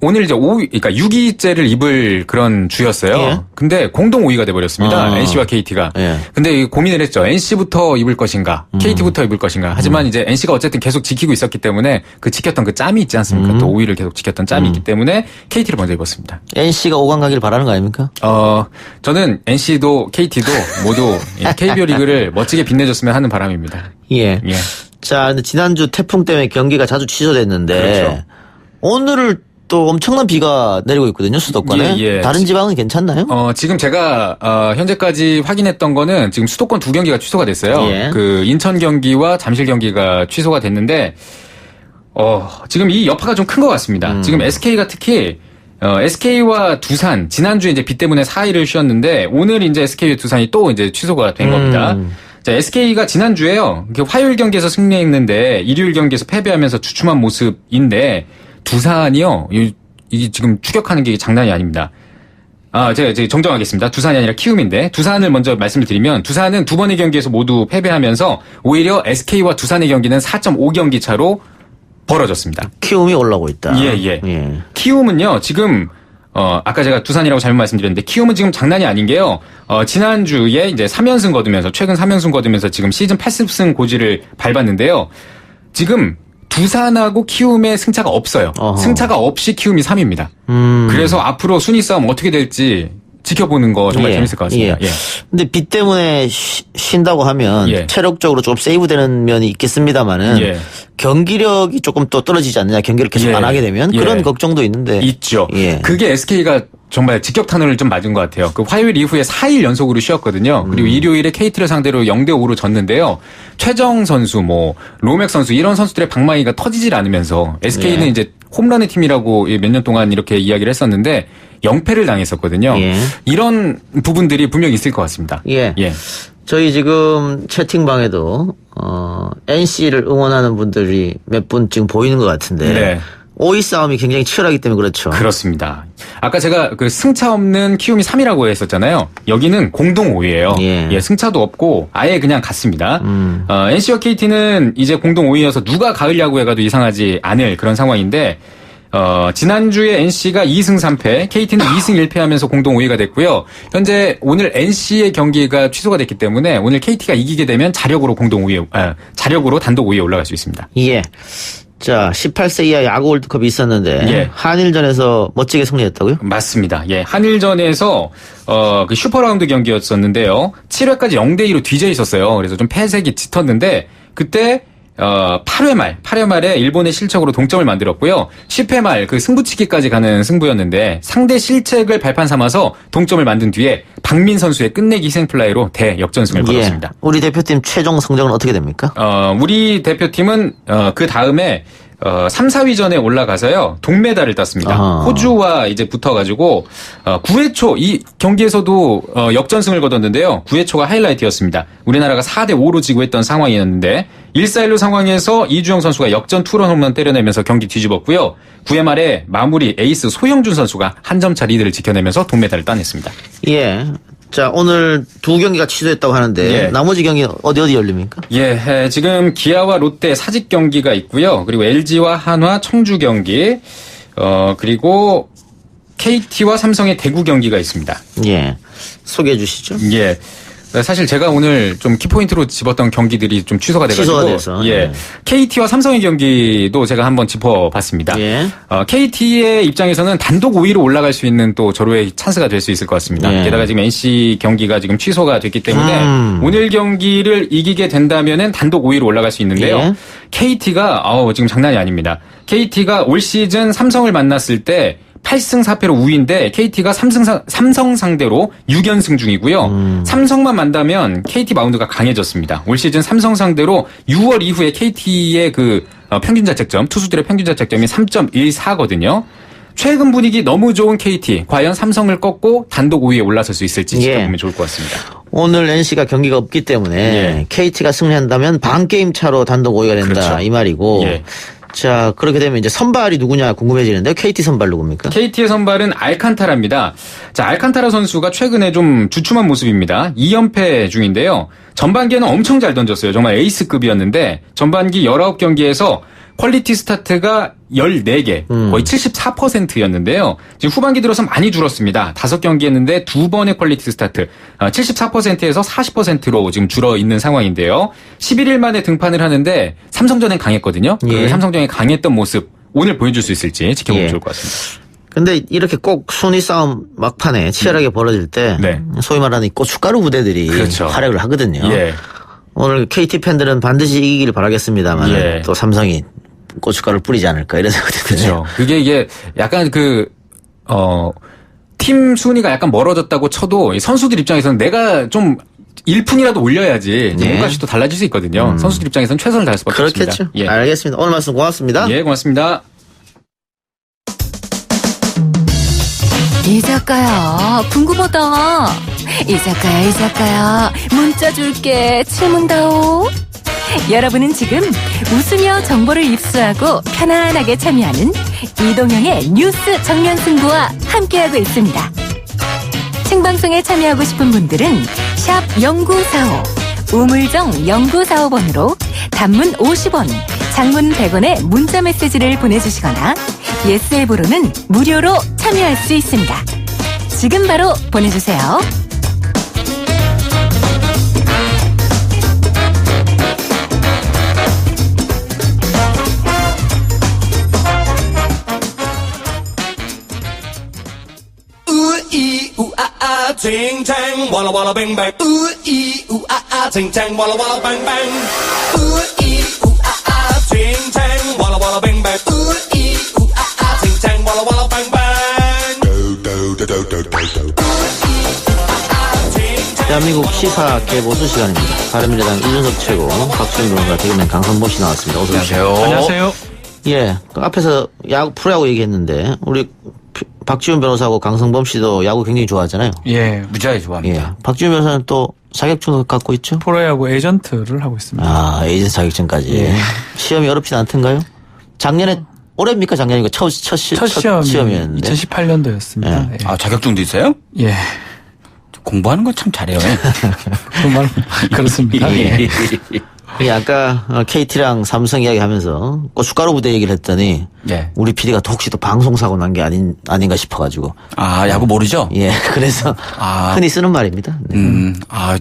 오늘 이제 5위, 그러니까 6위째를 입을 그런 주였어요. 예. 근데 공동 5위가 돼버렸습니다. NC와 KT가. 예. 근데 고민을 했죠. NC부터 입을 것인가, KT부터 입을 것인가. 하지만 이제 NC가 어쨌든 계속 지키고 있었기 때문에 그 지켰던 그 짬이 있지 않습니까? 또 5위를 계속 지켰던 짬이 있기 때문에 KT를 먼저 입었습니다. NC가 5강 가길 바라는 거 아닙니까? 저는 NC도 KT도 모두 KBO 리그를 멋지게 빛내줬으면 하는 바람입니다. 예. 자, 근데 지난주 태풍 때문에 경기가 자주 취소됐는데 그렇죠. 오늘을 또 엄청난 비가 내리고 있거든요, 수도권에. 예. 다른 지방은 괜찮나요? 지금 제가 현재까지 확인했던 거는 지금 수도권 2경기가 취소가 됐어요. 예. 그 인천 경기와 잠실 경기가 취소가 됐는데 지금 이 여파가 좀 큰 것 같습니다. 지금 SK가 특히 SK와 두산 지난주에 이제 비 때문에 4일을 쉬었는데 오늘 이제 SK와 두산이 또 이제 취소가 된 겁니다. 자, SK가 지난주에요. 화요일 경기에서 승리했는데 일요일 경기에서 패배하면서 주춤한 모습인데 두산이요. 이게 지금 추격하는 게 장난이 아닙니다. 제가 정정하겠습니다. 두산이 아니라 키움인데 두산을 먼저 말씀을 드리면 두산은 두 번의 경기에서 모두 패배하면서 오히려 SK와 두산의 경기는 4.5경기 차로 벌어졌습니다. 키움이 올라오고 있다. 예. 키움은요, 지금, 아까 제가 두산이라고 잘못 말씀드렸는데, 키움은 지금 장난이 아닌 게요, 지난주에 이제 3연승 거두면서, 최근 3연승 거두면서 지금 시즌 8승 고지를 밟았는데요, 지금 두산하고 키움의 승차가 없어요. 승차가 없이 키움이 3위입니다. 그래서 앞으로 순위 싸움 어떻게 될지 지켜보는 거 정말 재밌을 것 같습니다. 예. 근데 비 때문에 쉰다고 하면 체력적으로 조금 세이브되는 면이 있겠습니다만은 경기력이 조금 또 떨어지지 않느냐, 경기를 계속 안 하게 되면 그런 걱정도 있는데 있죠. 그게 SK가 정말 직격탄을 좀 맞은 것 같아요. 그 화요일 이후에 4일 연속으로 쉬었거든요. 그리고 일요일에 KT를 상대로 0대5로 졌는데요. 최정 선수, 로맥 선수 이런 선수들의 방망이가 터지질 않으면서 SK는 이제 홈런의 팀이라고 몇 년 동안 이렇게 이야기를 했었는데 0패를 당했었거든요. 이런 부분들이 분명히 있을 것 같습니다. 저희 지금 채팅방에도 NC를 응원하는 분들이 몇 분 지금 보이는 것 같은데 5위 싸움이 굉장히 치열하기 때문에 그렇죠. 그렇습니다. 아까 제가 그 승차 없는 키움이 3위라고 했었잖아요. 여기는 공동 5위예요. 승차도 없고 아예 그냥 같습니다. NC와 KT는 이제 공동 5위여서 누가 가을 야구에 가도 이상하지 않을 그런 상황인데 지난주에 NC가 2승 3패, KT는 2승 1패 하면서 공동 5위가 됐고요. 현재 오늘 NC의 경기가 취소가 됐기 때문에 오늘 KT가 이기게 되면 자력으로 자력으로 단독 5위에 올라갈 수 있습니다. 자, 18세 이하 야구 월드컵이 있었는데 한일전에서 멋지게 승리했다고요? 맞습니다. 한일전에서 그 슈퍼라운드 경기였었는데요. 7회까지 0대2로 뒤져 있었어요. 그래서 좀 패색이 짙었는데 그때 8회 말에 일본의 실책으로 동점을 만들었고요. 10회 말 그 승부치기까지 가는 승부였는데 상대 실책을 발판 삼아서 동점을 만든 뒤에 박민 선수의 끝내기 희생플라이로 대역전승을 거뒀습니다. 우리 대표팀 최종 성적은 어떻게 됩니까? 우리 대표팀은 그 다음에 3, 4위전에 올라가서요. 동메달을 땄습니다. 호주와 이제 붙어가지고 9회 초 이 경기에서도 역전승을 거뒀는데요. 9회 초가 하이라이트였습니다. 우리나라가 4대5로 지고 있던 상황이었는데 1-4-1로 상황에서 이주영 선수가 역전 투런 홈런 때려내면서 경기 뒤집었고요. 9회 말에 마무리 에이스 소영준 선수가 한 점차 리드를 지켜내면서 동메달을 따냈습니다. 자, 오늘 2경기가 취소했다고 하는데 나머지 경기는 어디 열립니까? 지금 기아와 롯데 사직 경기가 있고요. 그리고 LG와 한화 청주 경기, 그리고 KT와 삼성의 대구 경기가 있습니다. 소개해 주시죠. 사실 제가 오늘 좀 키포인트로 집었던 경기들이 좀 취소가 돼가지고 KT와 삼성의 경기도 제가 한번 짚어봤습니다. KT의 입장에서는 단독 5위로 올라갈 수 있는 또 절호의 찬스가 될 수 있을 것 같습니다. 게다가 지금 NC 경기가 지금 취소가 됐기 때문에 오늘 경기를 이기게 된다면은 단독 5위로 올라갈 수 있는데요. KT가 지금 장난이 아닙니다. KT가 올 시즌 삼성을 만났을 때 8승 4패로 우위인데 KT가 삼성 상대로 6연승 중이고요. 삼성만 만나면 KT 마운드가 강해졌습니다. 올 시즌 삼성 상대로 6월 이후에 KT의 그 평균 자책점, 투수들의 평균 자책점이 3.14거든요. 최근 분위기 너무 좋은 KT, 과연 삼성을 꺾고 단독 5위에 올라설 수 있을지 지켜보면 좋을 것 같습니다. 오늘 NC가 경기가 없기 때문에 KT가 승리한다면 반 게임 차로 단독 5위가 된다 이 말이고 자, 그렇게 되면 이제 선발이 누구냐 궁금해지는데요. KT 선발 누굽니까? KT의 선발은 알칸타라입니다. 자, 알칸타라 선수가 최근에 좀 주춤한 모습입니다. 2연패 중인데요. 전반기에는 엄청 잘 던졌어요. 정말 에이스급이었는데 전반기 19경기에서 퀄리티 스타트가 14개, 거의 74%였는데요. 지금 후반기 들어서 많이 줄었습니다. 5경기 했는데 2번의 퀄리티 스타트, 74%에서 40%로 지금 줄어 있는 상황인데요. 11일 만에 등판을 하는데 삼성전엔 강했거든요. 그 삼성전에 강했던 모습 오늘 보여줄 수 있을지 지켜보면 좋을 것 같습니다. 근데 이렇게 꼭 순위 싸움 막판에 치열하게 벌어질 때 소위 말하는 이 고춧가루 부대들이 활약을 하거든요. 오늘 KT 팬들은 반드시 이기길 바라겠습니다만 또 삼성이 고춧가루를 뿌리지 않을까 이런 생각이 드네요. 그게 이게 약간 팀 순위가 약간 멀어졌다고 쳐도 선수들 입장에서는 내가 좀 1푼이라도 올려야지 몸값이 또 달라질 수 있거든요. 선수들 입장에서는 최선을 다할 수밖에 없습니다. 그렇겠죠. 알겠습니다. 오늘 말씀 고맙습니다. 고맙습니다. 이 작가야, 궁금하다. 이 작가야, 문자 줄게. 질문다오. 여러분은 지금 웃으며 정보를 입수하고 편안하게 참여하는 이동형의 뉴스 정면 승부와 함께하고 있습니다. 생방송에 참여하고 싶은 분들은 샵 0945, 우물정 0945번으로 단문 50원, 장문 100원의 문자 메시지를 보내주시거나 예스 앱으로는 무료로 참여할 수 있습니다. 지금 바로 보내주세요. ting-tang, walla walla bang bang. Ooh ee ooh ah ah, ting-tang, walla walla bang bang. Ooh ee ooh ah ah, ting-tang, walla walla bang bang. Ooh ee ooh ah ah, ting-tang, walla walla bang bang. Do do do do do do. 대한민국 시사 개보수 시간입니다. 바른미래당 이준석 최고, 박지원 변호사, 개그맨 강성범 씨 나왔습니다. 어서 오십시오. 안녕하세요. 예, 그 앞에서 프로야구 얘기했는데 우리 박지원 변호사하고 강성범 씨도 야구 굉장히 좋아하잖아요. 예, 무지하게 좋아합니다. 예, 박지원 변호사는 또 자격증도 갖고 있죠? 프로야구 에이전트를 하고 있습니다. 아, 에이전트 자격증까지. 예. 시험이 어렵진 않던가요? 작년에 올해입니까? 작년이니까 첫 시험이었는데. 2018년도였습니다. 예. 예. 자격증도 있어요? 예. 공부하는 건 참 잘해요. 정말 그렇습니다. 예. 예, 아까 KT랑 삼성 이야기하면서 고춧가루 부대 얘기를 했더니 우리 PD가 혹시 또 방송사고 난 게 아닌가 싶어가지고. 아, 야구 모르죠? 예, 그래서 흔히 쓰는 말입니다. 네.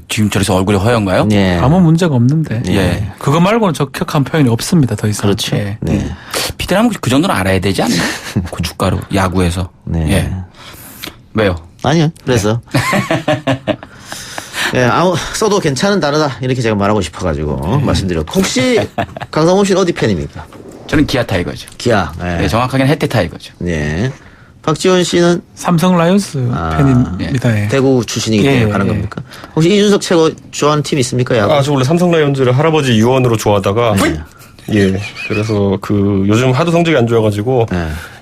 지금 저래서 얼굴이 허연가요? 예. 아무 문제가 없는데. 예. 그거 말고는 적격한 표현이 없습니다. 더 이상. 그렇죠. 예. 네. PD라면 그 정도는 알아야 되지 않나? 고춧가루 야구에서. 네. 예. 왜요? 아니요. 그래서. 예, 써도 괜찮은 단어다. 이렇게 제가 말하고 싶어가지고 말씀드렸고. 혹시 강성범 씨는 어디 팬입니까? 저는 기아 타이거죠. 기아. 예. 네, 정확하게는 해태 타이거죠. 네. 박지원 씨는 삼성 라이온스 팬입니다. 예. 대구 출신이기 때문에 가는 겁니까? 혹시 이준석 최고 좋아하는 팀 있습니까? 야구? 저 원래 삼성 라이온즈를 할아버지 유언으로 좋아하다가 예. 그래서 요즘 하도 성적이 안 좋아가지고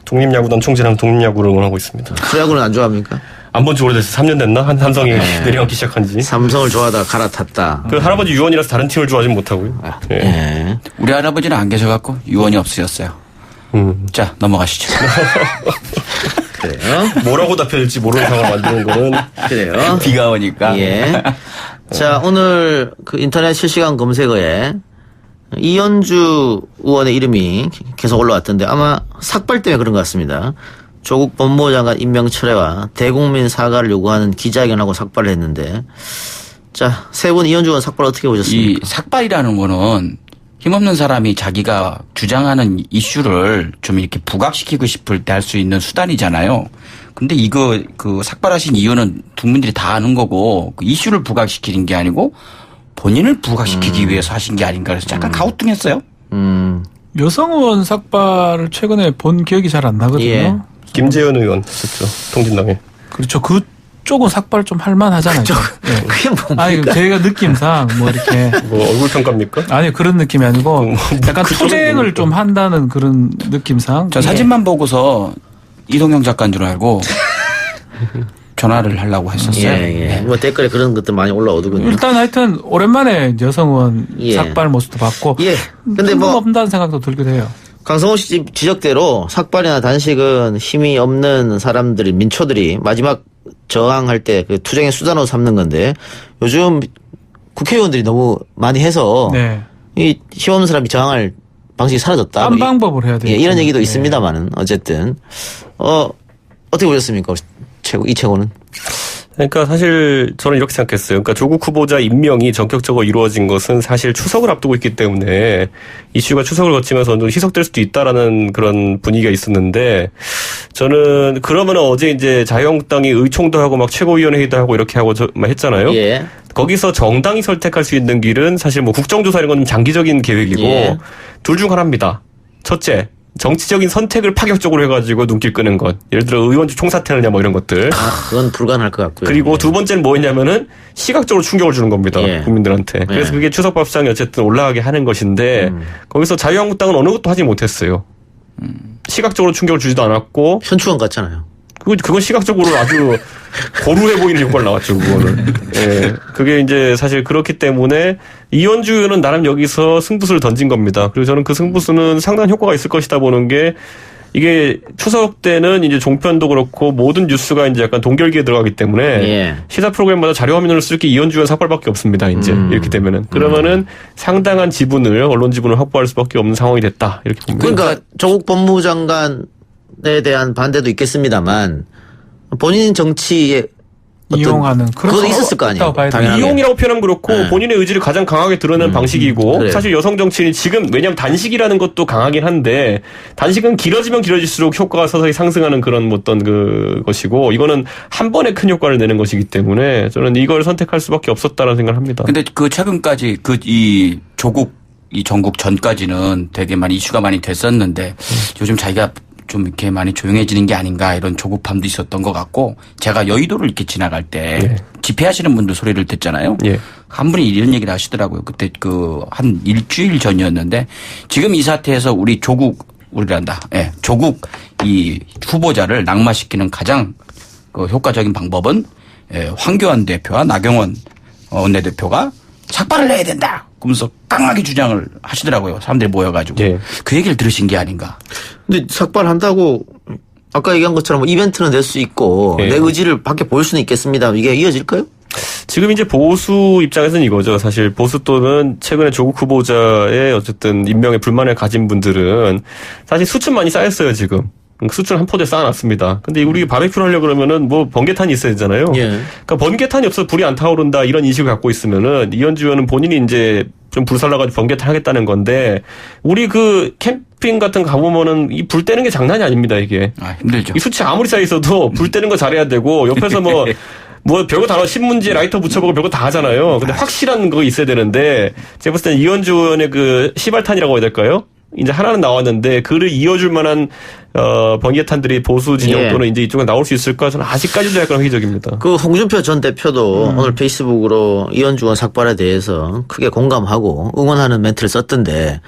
독립야구단 총재랑 독립야구를 응원하고 있습니다. 프로야구는 안 좋아합니까? 안 본 지 오래됐어요. 3년 됐나? 삼성이 내려앉기 시작한 지. 삼성을 좋아하다가 갈아탔다. 그 할아버지 유언이라서 다른 팀을 좋아하진 못하고요. 예. 우리 할아버지는 안 계셔갖고 유언이 없으셨어요. 자, 넘어가시죠. 그래요? 뭐라고 답해야 될지 모르는 상황을 만드는 거는. 그래요? 비가 오니까. 예. 자, 오늘 그 인터넷 실시간 검색어에 이현주 의원의 이름이 계속 올라왔던데 아마 삭발 때문에 그런 것 같습니다. 조국 법무부 장관 임명 철회와 대국민 사과를 요구하는 기자회견하고 삭발을 했는데, 자, 세 분 이현주 의원 삭발 어떻게 보셨습니까? 이 삭발이라는 거는 힘없는 사람이 자기가 주장하는 이슈를 좀 이렇게 부각시키고 싶을 때 할 수 있는 수단이잖아요. 근데 그 삭발하신 이유는 국민들이 다 아는 거고, 그 이슈를 부각시키는 게 아니고 본인을 부각시키기 위해서 하신 게 아닌가 그래서 약간 가우뚱했어요. 여성 의원 삭발을 최근에 본 기억이 잘 안 나거든요. 예. 김재현 의원 했었죠. 통진당에. 그렇죠. 그쪽은 삭발 좀 할만하잖아요. 예. 그게 뭡니까? 아니, 저희가 느낌상 뭐 이렇게. 뭐 얼굴 평가입니까? 아니, 그런 느낌이 아니고 약간 투쟁을 좀 한다는 그런 느낌상. 저 사진만 보고서 이동영 작가인 줄 알고 전화를 하려고 했었어요. 예. 뭐 댓글에 그런 것들 많이 올라오더군요. 일단 하여튼 오랜만에 여성 의원 삭발 모습도 봤고. 예. 근데 뭐 없다는 생각도 들기도 해요. 강성호 씨 지적대로 삭발이나 단식은 힘이 없는 사람들이, 민초들이 마지막 저항할 때 그 투쟁의 수단으로 삼는 건데, 요즘 국회의원들이 너무 많이 해서 이 힘없는 사람이 저항할 방식이 사라졌다. 딴 방법을 해야 돼요. 예, 이런 얘기도 있습니다만은 어쨌든 어떻게 보셨습니까? 이 최고는? 그러니까 사실 저는 이렇게 생각했어요. 그러니까 조국 후보자 임명이 전격적으로 이루어진 것은 사실 추석을 앞두고 있기 때문에 이슈가 추석을 거치면서 좀 희석될 수도 있다라는 그런 분위기가 있었는데 저는 그러면 어제 이제 자유한국당이 의총도 하고 막 최고위원회의도 하고 이렇게 하고 했잖아요. 예. 거기서 정당이 선택할 수 있는 길은 사실 뭐 국정조사 이런 건 좀 장기적인 계획이고 예. 둘 중 하나입니다. 첫째. 정치적인 선택을 파격적으로 해가지고 눈길 끄는 것. 예를 들어 의원직 총사퇴하느냐 뭐 이런 것들. 그건 불가능할 것 같고요. 그리고 두 번째는 뭐였냐면은 시각적으로 충격을 주는 겁니다. 국민들한테. 그래서 그게 추석밥상이 어쨌든 올라가게 하는 것인데 거기서 자유한국당은 어느 것도 하지 못했어요. 시각적으로 충격을 주지도 않았고. 현충원 같잖아요. 그건 시각적으로 아주 고루해 보이는 효과를 나왔죠, 그거는. 예. 그게 이제 사실 그렇기 때문에 이현주 의원은 나름 여기서 승부수를 던진 겁니다. 그리고 저는 그 승부수는 상당한 효과가 있을 것이다 보는 게 이게 추석 때는 이제 종편도 그렇고 모든 뉴스가 이제 약간 동결기에 들어가기 때문에 시사 프로그램마다 자료 화면을 쓸 게 이현주 의원 삭발밖에 없습니다, 이제. 이렇게 되면은. 그러면은 상당한 지분을, 언론 지분을 확보할 수밖에 없는 상황이 됐다. 이렇게 봅니다. 그러니까 조국 법무장관 에 대한 반대도 있겠습니다만 본인 정치에 이용하는 그것도 있었을 거 아니에요. 이용이라고 표현하면 그렇고 본인의 의지를 가장 강하게 드러낸 방식이고 사실 여성 정치인이 지금 왜냐하면 단식이라는 것도 강하긴 한데 단식은 길어지면 길어질수록 효과가 서서히 상승하는 그런 어떤 것이고 이거는 한 번에 큰 효과를 내는 것이기 때문에 저는 이걸 선택할 수밖에 없었다라는 생각을 합니다. 근데 그 최근까지 이 조국 이 전국 전까지는 되게 많이 이슈가 많이 됐었는데 요즘 자기가 좀 이렇게 많이 조용해지는 게 아닌가 이런 조급함도 있었던 것 같고 제가 여의도를 이렇게 지나갈 때 집회하시는 분들 소리를 듣잖아요. 한 분이 이런 얘기를 하시더라고요. 그때 한 일주일 전이었는데 지금 이 사태에서 조국 이 후보자를 낙마시키는 가장 효과적인 방법은 황교안 대표와 나경원 원내대표가 삭발을 해야 된다. 그러면서 강하게 주장을 하시더라고요. 사람들이 모여가지고. 그 얘기를 들으신 게 아닌가. 근데 삭발한다고 아까 얘기한 것처럼 이벤트는 낼 수 있고 내 의지를 밖에 보일 수는 있겠습니다. 이게 이어질까요? 지금 이제 보수 입장에서는 이거죠. 사실 보수 또는 최근에 조국 후보자의 어쨌든 임명에 불만을 가진 분들은 사실 수준 많이 쌓였어요, 지금. 수준 한 포대 쌓아놨습니다. 근데 우리 바베큐를 하려고 그러면은 뭐 번개탄이 있어야 되잖아요. 그러니까 번개탄이 없어서 불이 안 타오른다 이런 인식을 갖고 있으면은 이현주 의원은 본인이 이제 좀 불살라가지고 번개탄 하겠다는 건데 우리 캠핑 같은 거 가보면은 이 불 떼는 게 장난이 아닙니다, 이게. 힘들죠. 이 수치 아무리 쌓여 있어도 불 떼는 거 잘해야 되고 옆에서 뭐 별거 다 신문지에 라이터 붙여보고 별거 다 하잖아요. 근데 확실한 거 있어야 되는데 제가 봤을 땐 이현주 의원의 시발탄이라고 해야 될까요? 이제 하나는 나왔는데 그를 이어줄 만한 번개탄들이 보수 진영 또는 이제 이쪽에 나올 수 있을까? 저는 아직까지도 약간 회의적입니다. 홍준표 전 대표도 오늘 페이스북으로 이현주 의원 삭발에 대해서 크게 공감하고 응원하는 멘트를 썼던데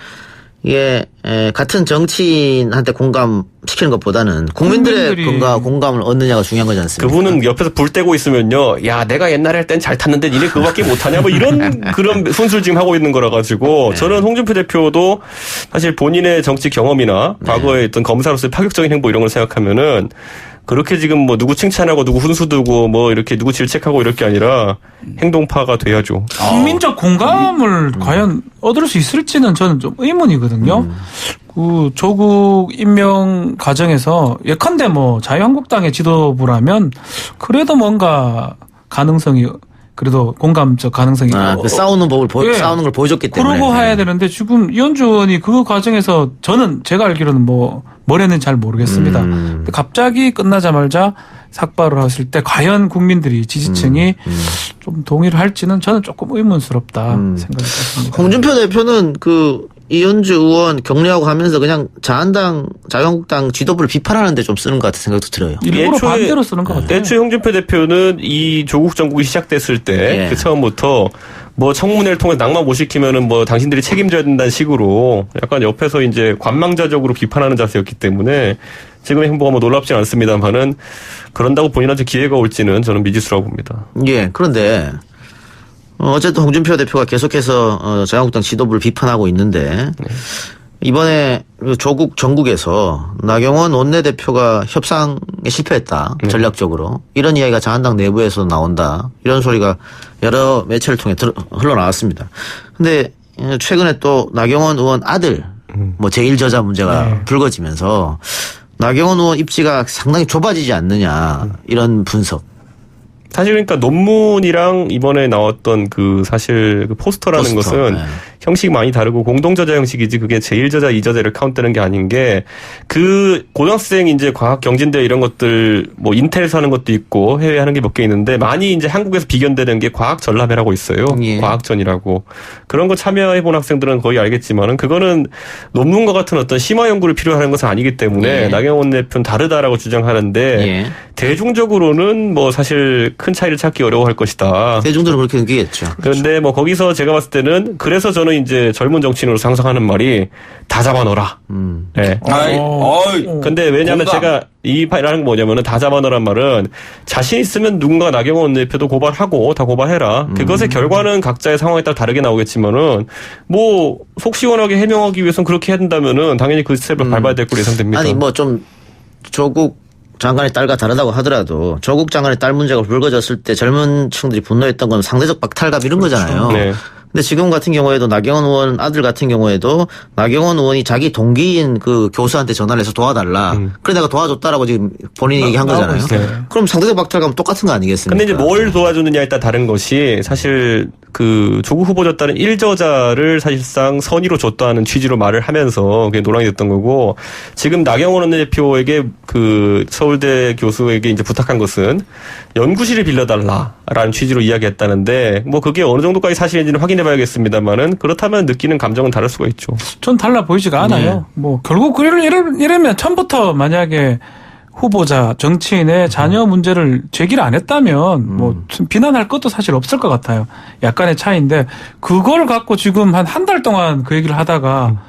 이게 같은 정치인한테 공감시키는 것보다는 국민들의 공감을 얻느냐가 중요한 거지 않습니까? 그분은 옆에서 불 떼고 있으면요. 야, 내가 옛날에 할 땐 잘 탔는데 니네 그거밖에 못하냐? 뭐 이런 그런 훈수를 지금 하고 있는 거라 가지고 저는 홍준표 대표도 사실 본인의 정치 경험이나 과거에 어떤 검사로서의 파격적인 행보 이런 걸 생각하면은 그렇게 지금 뭐 누구 칭찬하고 누구 훈수 두고 뭐 이렇게 누구 질책하고 이럴 게 아니라 행동파가 돼야죠. 국민적 공감을 과연 얻을 수 있을지는 저는 좀 의문이거든요. 조국 임명 과정에서 예컨대 뭐 자유한국당의 지도부라면 그래도 뭔가 가능성이 그래도 공감적 가능성이 싸우는 법을 싸우는 걸 보여줬기 때문에 그러고 해야 되는데 지금 이현주 의원이 그 과정에서 제가 알기로는 뭘 했는지 잘 모르겠습니다. 근데 갑자기 끝나자마자 삭발을 했을 때 과연 국민들이 지지층이 좀 동의를 할지는 저는 조금 의문스럽다 생각이 듭니다. 홍준표 대표는 이현주 의원 격려하고 하면서 그냥 자유한국당 지도부를 비판하는 데 좀 쓰는 것 같은 생각도 들어요. 일부러 반대로 쓰는 것 같아요. 애초에 홍준표 대표는 이 조국 정국이 시작됐을 때 처음부터 뭐 청문회를 통해 낙마 못 시키면은 뭐 당신들이 책임져야 된다는 식으로 약간 옆에서 이제 관망자적으로 비판하는 자세였기 때문에 지금의 행보가 뭐 놀랍진 않습니다만은 그런다고 본인한테 기회가 올지는 저는 미지수라고 봅니다. 그런데 어쨌든 홍준표 대표가 계속해서 자유한국당 지도부를 비판하고 있는데 이번에 조국 전국에서 나경원 원내대표가 협상에 실패했다. 전략적으로. 이런 이야기가 자한당 내부에서 나온다. 이런 소리가 여러 매체를 통해 흘러나왔습니다. 근데 최근에 또 나경원 의원 아들 뭐 제1저자 문제가 불거지면서 나경원 의원 입지가 상당히 좁아지지 않느냐 이런 분석. 사실 그러니까 논문이랑 이번에 나왔던 그 사실 그 포스터라는 것은 형식이 많이 다르고 공동저자 형식이지 그게 제1저자, 2저자를 카운트되는 게 아닌 게 그 고등학생 이제 과학 경진대회 이런 것들 뭐 인텔에서 하는 것도 있고 해외에 하는 게 몇 개 있는데 많이 이제 한국에서 비견되는 게 과학 전람회라고 있어요. 과학전이라고. 그런 거 참여해 본 학생들은 거의 알겠지만은 그거는 논문과 같은 어떤 심화 연구를 필요로 하는 것은 아니기 때문에 나경원 대표는 다르다라고 주장하는데 대중적으로는 뭐 사실 큰 차이를 찾기 어려워할 것이다. 대중들은 그렇게 느끼겠죠. 그런데 뭐 거기서 제가 봤을 때는 그래서 저는 이제 젊은 정치인으으로 상상하는 말이 다 잡아넣어라. 네. 근데 왜냐하면 제가 이 파일하는 게 뭐냐면은 다 잡아넣으란 말은 자신 있으면 누군가 나경원 대표도 고발하고 다 고발해라. 그것의 결과는 각자의 상황에 따라 다르게 나오겠지만은 뭐 속 시원하게 해명하기 위해서는 그렇게 해야 된다면은 당연히 그 스텝을 밟아야 될 거로 예상됩니다. 아니 뭐 좀 조국 장관의 딸과 다르다고 하더라도 조국 장관의 딸 문제가 불거졌을 때 젊은 층들이 분노했던 건 상대적 박탈감 이런 거잖아요. 네. 근데 지금 같은 경우에도 나경원 의원 아들 같은 경우에도 나경원 의원이 자기 동기인 그 교수한테 전화를 해서 도와달라. 그래 내가 도와줬다라고 지금 본인이 얘기한 거잖아요. 그럼 상대적 박탈감은 똑같은 거 아니겠습니까? 근데 이제 뭘 도와주느냐에 따라 다른 것이 사실 그 조국 후보자 딸은 1저자를 사실상 선의로 줬다는 취지로 말을 하면서 그게 논란이 됐던 거고 지금 나경원 원내대표에게 그 서울대 교수에게 이제 부탁한 것은 연구실을 빌려달라라는 취지로 이야기했다는데 뭐 그게 어느 정도까지 사실인지는 확인해봐야겠습니다만은 그렇다면 느끼는 감정은 다를 수가 있죠. 전 달라 보이지가 않아요. 뭐 결국 이러면 처음부터 만약에 후보자 정치인의 자녀 문제를 제기를 안 했다면 뭐 비난할 것도 사실 없을 것 같아요. 약간의 차이인데 그걸 갖고 지금 한 달 동안 그 얘기를 하다가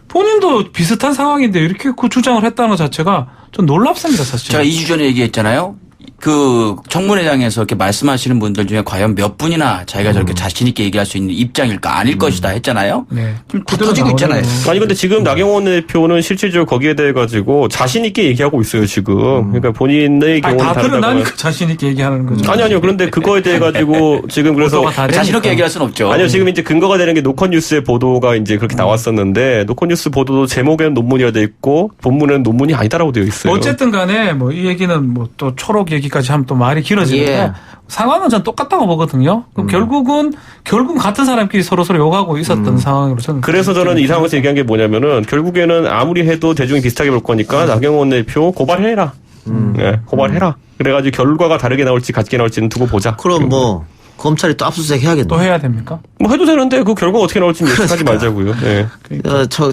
본인도 비슷한 상황인데 이렇게 그 주장을 했다는 것 자체가 좀 놀랍습니다, 사실. 제가 2주 전에 얘기했잖아요. 그 청문회장에서 이렇게 말씀하시는 분들 중에 과연 몇 분이나 자기가 저렇게 자신 있게 얘기할 수 있는 입장일까 아닐 것이다 했잖아요. 네. 다 터지고 있잖아요. 아니 근데 지금 나경원 대표는 실질적으로 거기에 대해 가지고 자신 있게 얘기하고 있어요 지금. 그러니까 본인의 경우는 다 다르다고. 드러나니까 자신 있게 얘기하는 거죠. 아니요. 그런데 그거에 대해 가지고 지금 그래서 자신 있게 얘기할 수는 없죠. 아니요. 지금 이제 근거가 되는 게 노컷뉴스의 보도가 이제 그렇게 나왔었는데 노컷뉴스 보도도 제목에는 논문이라 돼 있고 본문에는 논문이 아니다라고 되어 있어요. 어쨌든 간에 뭐 이 얘기는 뭐 또 초록 얘기까지 하면 또 말이 길어지는데 상황은 전 똑같다고 보거든요. 그럼 결국 같은 사람끼리 서로 욕하고 있었던 상황으로 저는. 그래서 저는 이 상황에서 얘기한 게 뭐냐면은 결국에는 아무리 해도 대중이 비슷하게 볼 거니까 나경원 대표 고발해라. 네, 고발해라. 그래가지고 결과가 다르게 나올지 같게 나올지는 두고 보자. 그럼 뭐 검찰이 또 압수수색 해야겠네. 또 해야 됩니까? 뭐 해도 되는데 그 결과가 어떻게 나올지는 예측하지 말자고요. 네.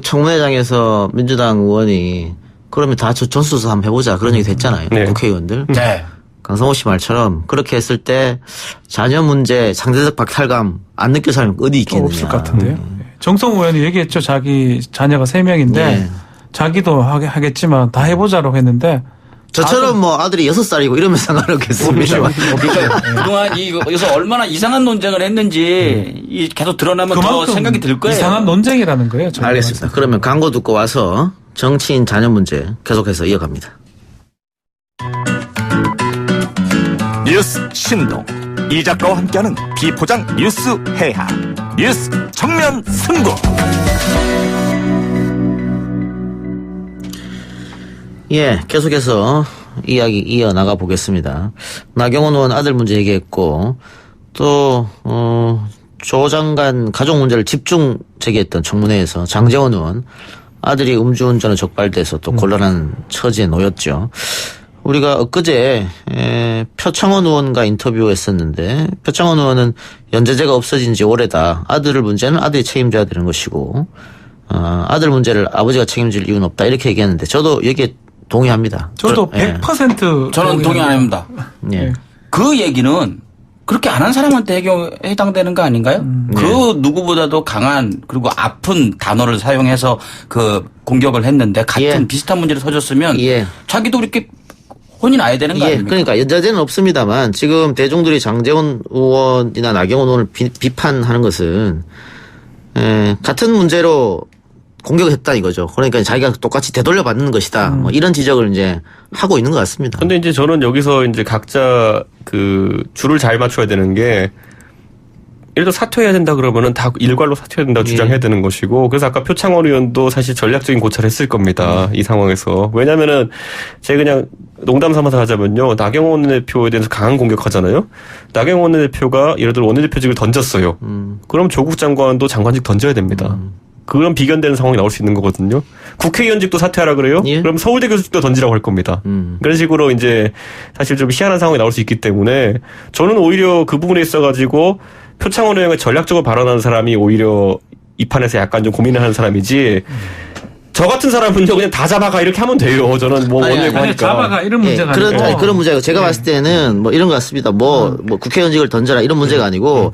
청문회장에서 민주당 의원이 그러면 다 전수조사 한번 해보자 그런 얘기 됐잖아요. 국회의원들. 네. 강성호 씨 말처럼 그렇게 했을 때 자녀 문제 상대적 박탈감 안 느낄 사람이 어디 있겠느냐. 없을 것 같은데요. 정성호 의원이 얘기했죠. 자기 자녀가 3명인데 자기도 하겠지만 다 해보자라고 했는데 저처럼 뭐 아들이 6살이고 이러면 상관없겠습니다. 그러니까 그동안 여기서 얼마나 이상한 논쟁을 했는지 계속 드러나면 더 생각이 들 거예요. 이상한 논쟁이라는 거예요. 알겠습니다. 그러면 광고 듣고 와서 정치인 자녀 문제 계속해서 이어갑니다. 뉴스 신동 이 작가와 함께하는 비포장 뉴스 해학 뉴스 정면 승부. 예, 계속해서 이야기 이어나가 보겠습니다. 나경원 의원 아들 문제 얘기했고 또 조 장관 가족 문제를 집중 제기했던 청문회에서 장제원 의원 아들이 음주운전에 적발돼서 또 곤란한 처지에 놓였죠. 우리가 엊그제 표창원 의원과 인터뷰했었는데 표창원 의원은 연좌제가 없어진 지 오래다. 아들 문제는 아들이 책임져야 되는 것이고 아들 문제를 아버지가 책임질 이유는 없다. 이렇게 얘기했는데 저도 여기에 동의합니다. 저도 100% 저는 동의 안 합니다. 예. 그 얘기는 그렇게 안 한 사람한테 해당되는 거 아닌가요? 그 누구보다도 강한 그리고 아픈 단어를 사용해서 그 공격을 했는데 같은 비슷한 문제를 터졌으면 자기도 그렇게 혼이 나야 되는 거 아닙니까? 그러니까 연좌제는 없습니다만 지금 대중들이 장제원 의원이나 나경원 의원을 비판하는 것은 같은 문제로 공격을 했다 이거죠. 그러니까 자기가 똑같이 되돌려 받는 것이다. 뭐 이런 지적을 이제 하고 있는 것 같습니다. 근데 이제 저는 여기서 이제 각자 그 줄을 잘 맞춰야 되는 게 예를 들어 사퇴해야 된다 그러면은 다 일괄로 사퇴해야 된다고 주장해야 되는 것이고 그래서 아까 표창원 의원도 사실 전략적인 고찰을 했을 겁니다. 이 상황에서. 왜냐면은 제가 그냥 농담 삼아서 하자면요. 나경원 원내대표에 대해서 강한 공격하잖아요. 나경원 원내대표가 예를 들어 원내대표직을 던졌어요. 그럼 조국 장관도 장관직 던져야 됩니다. 그런 비견되는 상황이 나올 수 있는 거거든요. 국회의원직도 사퇴하라 그래요? 그럼 서울대 교수직도 던지라고 할 겁니다. 그런 식으로 이제 사실 좀 희한한 상황이 나올 수 있기 때문에 저는 오히려 그 부분에 있어가지고 표창원 의원이 전략적으로 발언하는 사람이 오히려 이 판에서 약간 좀 고민을 하는 사람이지 저 같은 사람은요 그냥 다 잡아가 이렇게 하면 돼요. 저는 뭐 원내고 하니까. 잡아가 이런 문제가 아니고. 그런 문제가 제가 봤을 때는 뭐 이런 것 같습니다. 뭐 국회의원직을 던져라 이런 문제가 아니고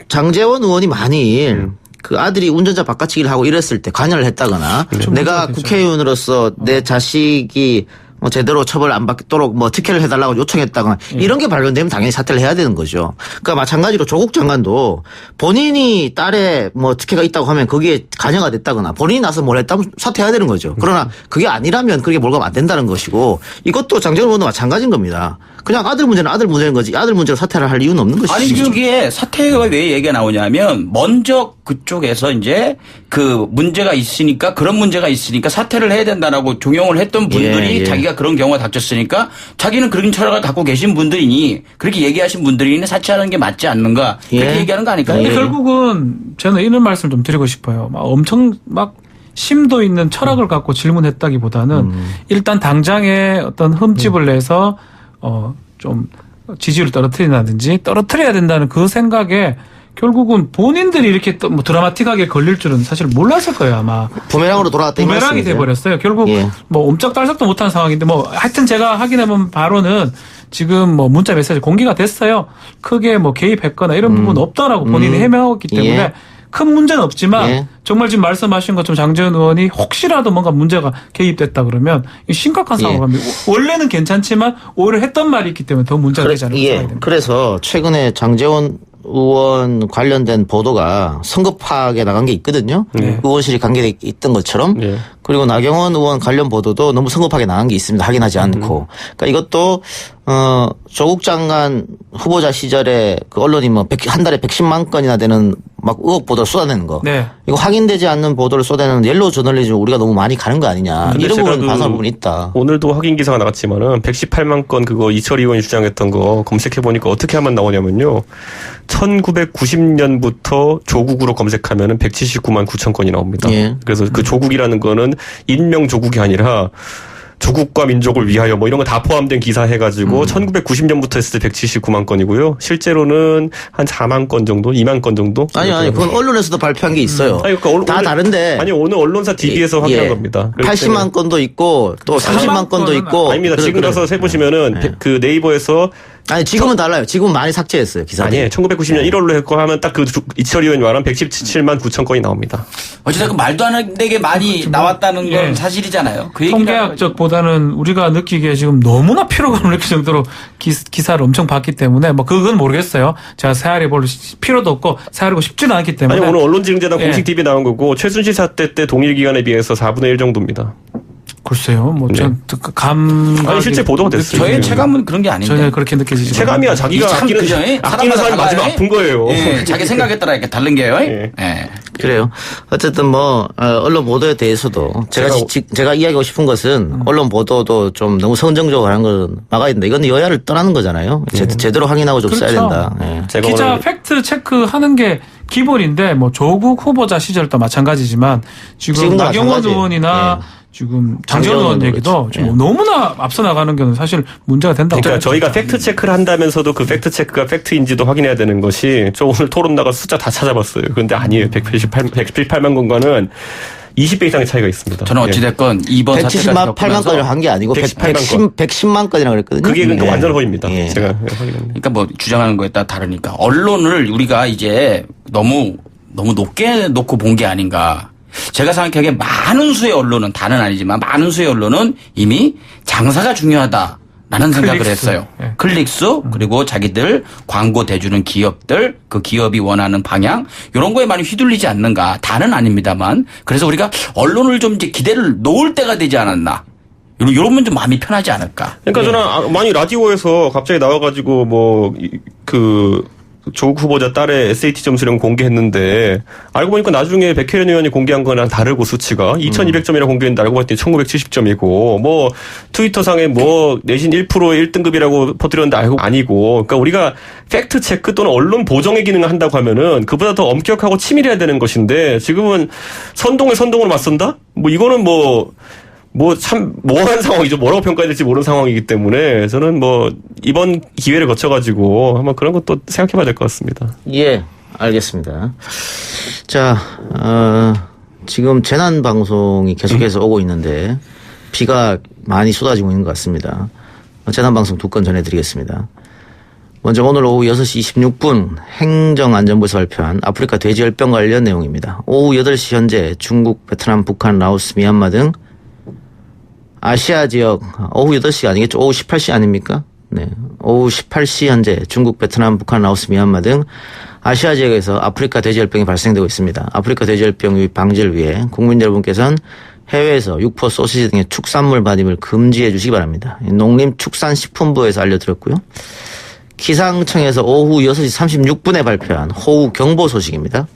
장제원 의원이 만일 그 아들이 운전자 바꿔치기를 하고 이랬을 때 관여를 했다거나 내가 국회의원으로서 내 자식이 뭐 제대로 처벌 안 받도록 뭐 특혜를 해달라고 요청했다거나 이런 게 발견되면 당연히 사퇴를 해야 되는 거죠. 그러니까 마찬가지로 조국 장관도 본인이 딸에 뭐 특혜가 있다고 하면 거기에 관여가 됐다거나 본인이 나서 뭘 했다면 사퇴해야 되는 거죠. 그러나 그게 아니라면 그게 몰고 안 된다는 것이고 이것도 장제원 의원도 마찬가지인 겁니다. 그냥 아들 문제는 아들 문제인 거지 아들 문제로 사퇴를 할 이유는 없는 것이죠. 아니 이게 사퇴가 왜 얘기가 나오냐면 먼저 그쪽에서 이제 그 문제가 있으니까 그런 문제가 있으니까 사퇴를 해야 된다라고 종용을 했던 분들이 자기가 그런 경우가 닥쳤으니까 자기는 그런 철학을 갖고 계신 분들이니 그렇게 얘기하신 분들이니 사퇴하는 게 맞지 않는가 그렇게 얘기하는 거 아닐까요? 결국은 저는 이런 말씀 좀 드리고 싶어요. 막 엄청 막 심도 있는 철학을 갖고 질문했다기보다는 일단 당장에 어떤 흠집을 내서 좀 지지율을 떨어뜨려야 된다는 그 생각에 결국은 본인들이 이렇게 또 뭐 드라마틱하게 걸릴 줄은 사실 몰랐을 거예요 아마. 부메랑으로 돌아왔다. 부메랑이 돼버렸어요. 결국 뭐 옴짝달싹도 못한 상황인데 뭐 하여튼 제가 확인해본 바로는 지금 뭐 문자 메시지 공개가 됐어요. 크게 뭐 개입했거나 이런 부분 없다라고 본인이 해명했기 때문에 큰 문제는 없지만 정말 지금 말씀하신 것처럼 장제원 의원이 혹시라도 뭔가 문제가 개입됐다 그러면 심각한 상황입니다. 원래는 괜찮지만 오히려 했던 말이 있기 때문에 더 문제가 되지 않을까 생각이 됩니다. 그래서 최근에 장제원 의원 관련된 보도가 성급하게 나간 게 있거든요. 의원실이 관계돼 있던 것처럼. 그리고 나경원 의원 관련 보도도 너무 성급하게 나간 게 있습니다. 확인하지 않고. 그러니까 이것도 조국 장관 후보자 시절에 그 언론이 뭐 한 달에 110만 건이나 되는 막 의혹 보도를 쏟아내는 거. 이거 확인되지 않는 보도를 쏟아내는 옐로우 저널리즘 우리가 너무 많이 가는 거 아니냐. 이런 부분 반성할 부분이 있다. 오늘도 확인 기사가 나갔지만은 118만 건 그거 이철 의원이 주장했던 거 검색해 보니까 어떻게 하면 나오냐면요. 1990년부터 조국으로 검색하면은 179만 9천 건이 나옵니다. 그래서 그 조국이라는 거는 인명 조국이 아니라 조국과 민족을 위하여 뭐 이런 거 다 포함된 기사 해가지고 1990년부터 했을 때 179만 건이고요. 실제로는 한 4만 건 정도, 2만 건 정도. 아니 그건 언론에서도 발표한 게 있어요. 아니, 그러니까 다 다른데. 아니 오늘 언론사 DB에서 확인한 겁니다. 80만 건도 있고 또 30만 건도 있고. 아닙니다. 지금 가서 세보시면은 그 네이버에서 아니 지금은 달라요. 지금은 많이 삭제했어요. 기사. 아니에요. 1990년 1월로 했고 하면 딱 그 이철 의원이 말한 117만 9천 건이 나옵니다. 어쨌든 말도 안 되게 많이 나왔다는 건 사실이잖아요. 그 통계학적보다는 우리가 느끼기에 지금 너무나 피로감을 느낄 정도로 기사를 엄청 봤기 때문에 뭐 그건 모르겠어요. 제가 세알이 볼 필요도 없고 세알이고 싶지는 않기 때문에. 아니 오늘 언론지능재단 공식 TV 나온 거고 최순실 사태 때 동일 기간에 비해서 4분의 1 정도입니다. 글쎄요, 뭐, 전, 아니, 실제 보도가 됐어요. 저의 체감은 그런 게 아닌데. 전혀 그렇게 느껴지지. 체감이야. 자기가 아끼는 사람이 마지막 아픈 거예요. 자기 생각에 따라 이렇게 다른 게요. 그래요. 어쨌든 뭐, 언론 보도에 대해서도 제가 이야기하고 싶은 것은 언론 보도도 좀 너무 선정적으로 하는 건 막아야 된다. 이건 여야를 떠나는 거잖아요. 제대로 확인하고 좀 써야 된다. 기자 팩트 체크 하는 게 기본인데 뭐 조국 후보자 시절도 마찬가지지만 지금 나경원 의원이나 지금 장제원 의원 얘기도 지금 너무나 앞서 나가는 게 사실 문제가 된다고. 그러니까 저희가 팩트 체크를 한다면서도 그 팩트 체크가 팩트인지도 확인해야 되는 것이 저 오늘 토론 나가 숫자 다 찾아봤어요. 그런데 아니에요. 118만 건과는 20배 이상의 차이가 있습니다. 저는 어찌됐건 이번 사태까지 178만 건을 한 게 아니고 110만 건이라고 그랬거든요. 그게 그러니까 완전 허위입니다. 제가 그러니까 뭐 주장하는 거에 따라 다르니까 언론을 우리가 이제 너무 높게 놓고 본 게 아닌가. 제가 생각하기에 많은 수의 언론은 다는 아니지만 많은 수의 언론은 이미 장사가 중요하다라는 생각을 했어요. 클릭수 그리고 자기들 광고 대주는 기업들 그 기업이 원하는 방향 이런 거에 많이 휘둘리지 않는가. 다는 아닙니다만 그래서 우리가 언론을 좀 이제 기대를 놓을 때가 되지 않았나. 이러면 좀 마음이 편하지 않을까. 그러니까 저는 많이 라디오에서 갑자기 나와가지고 조국 후보자 딸의 SAT 점수를 공개했는데 알고 보니까 나중에 백혜련 의원이 공개한 거랑 다르고 수치가 2200점이라고 공개했는데 알고 봤더니 1970점이고 뭐 트위터상에 뭐 내신 1% 1등급이라고 퍼뜨렸는데 알고 아니고 그러니까 우리가 팩트 체크 또는 언론 보정의 기능을 한다고 하면은 그보다 더 엄격하고 치밀해야 되는 것인데 지금은 선동으로 맞선다? 뭐 이거는 참 모호한 상황이죠. 뭐라고 평가해야 될지 모르는 상황이기 때문에 저는 뭐 이번 기회를 거쳐가지고 한번 그런 것도 생각해봐야 될 것 같습니다. 예, 알겠습니다. 자, 지금 재난 방송이 계속해서 오고 있는데 비가 많이 쏟아지고 있는 것 같습니다. 재난 방송 2건 전해드리겠습니다. 먼저 오늘 오후 6시 26분 행정안전부에서 발표한 아프리카 돼지열병 관련 내용입니다. 오후 8시 현재 중국, 베트남, 북한, 라오스, 미얀마 등 아시아 지역 오후 8시가 아니겠죠? 오후 18시 아닙니까? 네. 오후 18시 현재 중국, 베트남, 북한, 라오스, 미얀마 등 아시아 지역에서 아프리카 돼지열병이 발생되고 있습니다. 아프리카 돼지열병 방지를 위해 국민 여러분께서는 해외에서 육포, 소시지 등의 축산물 반입을 금지해 주시기 바랍니다. 농림축산식품부에서 알려드렸고요. 기상청에서 오후 6시 36분에 발표한 호우 경보 소식입니다.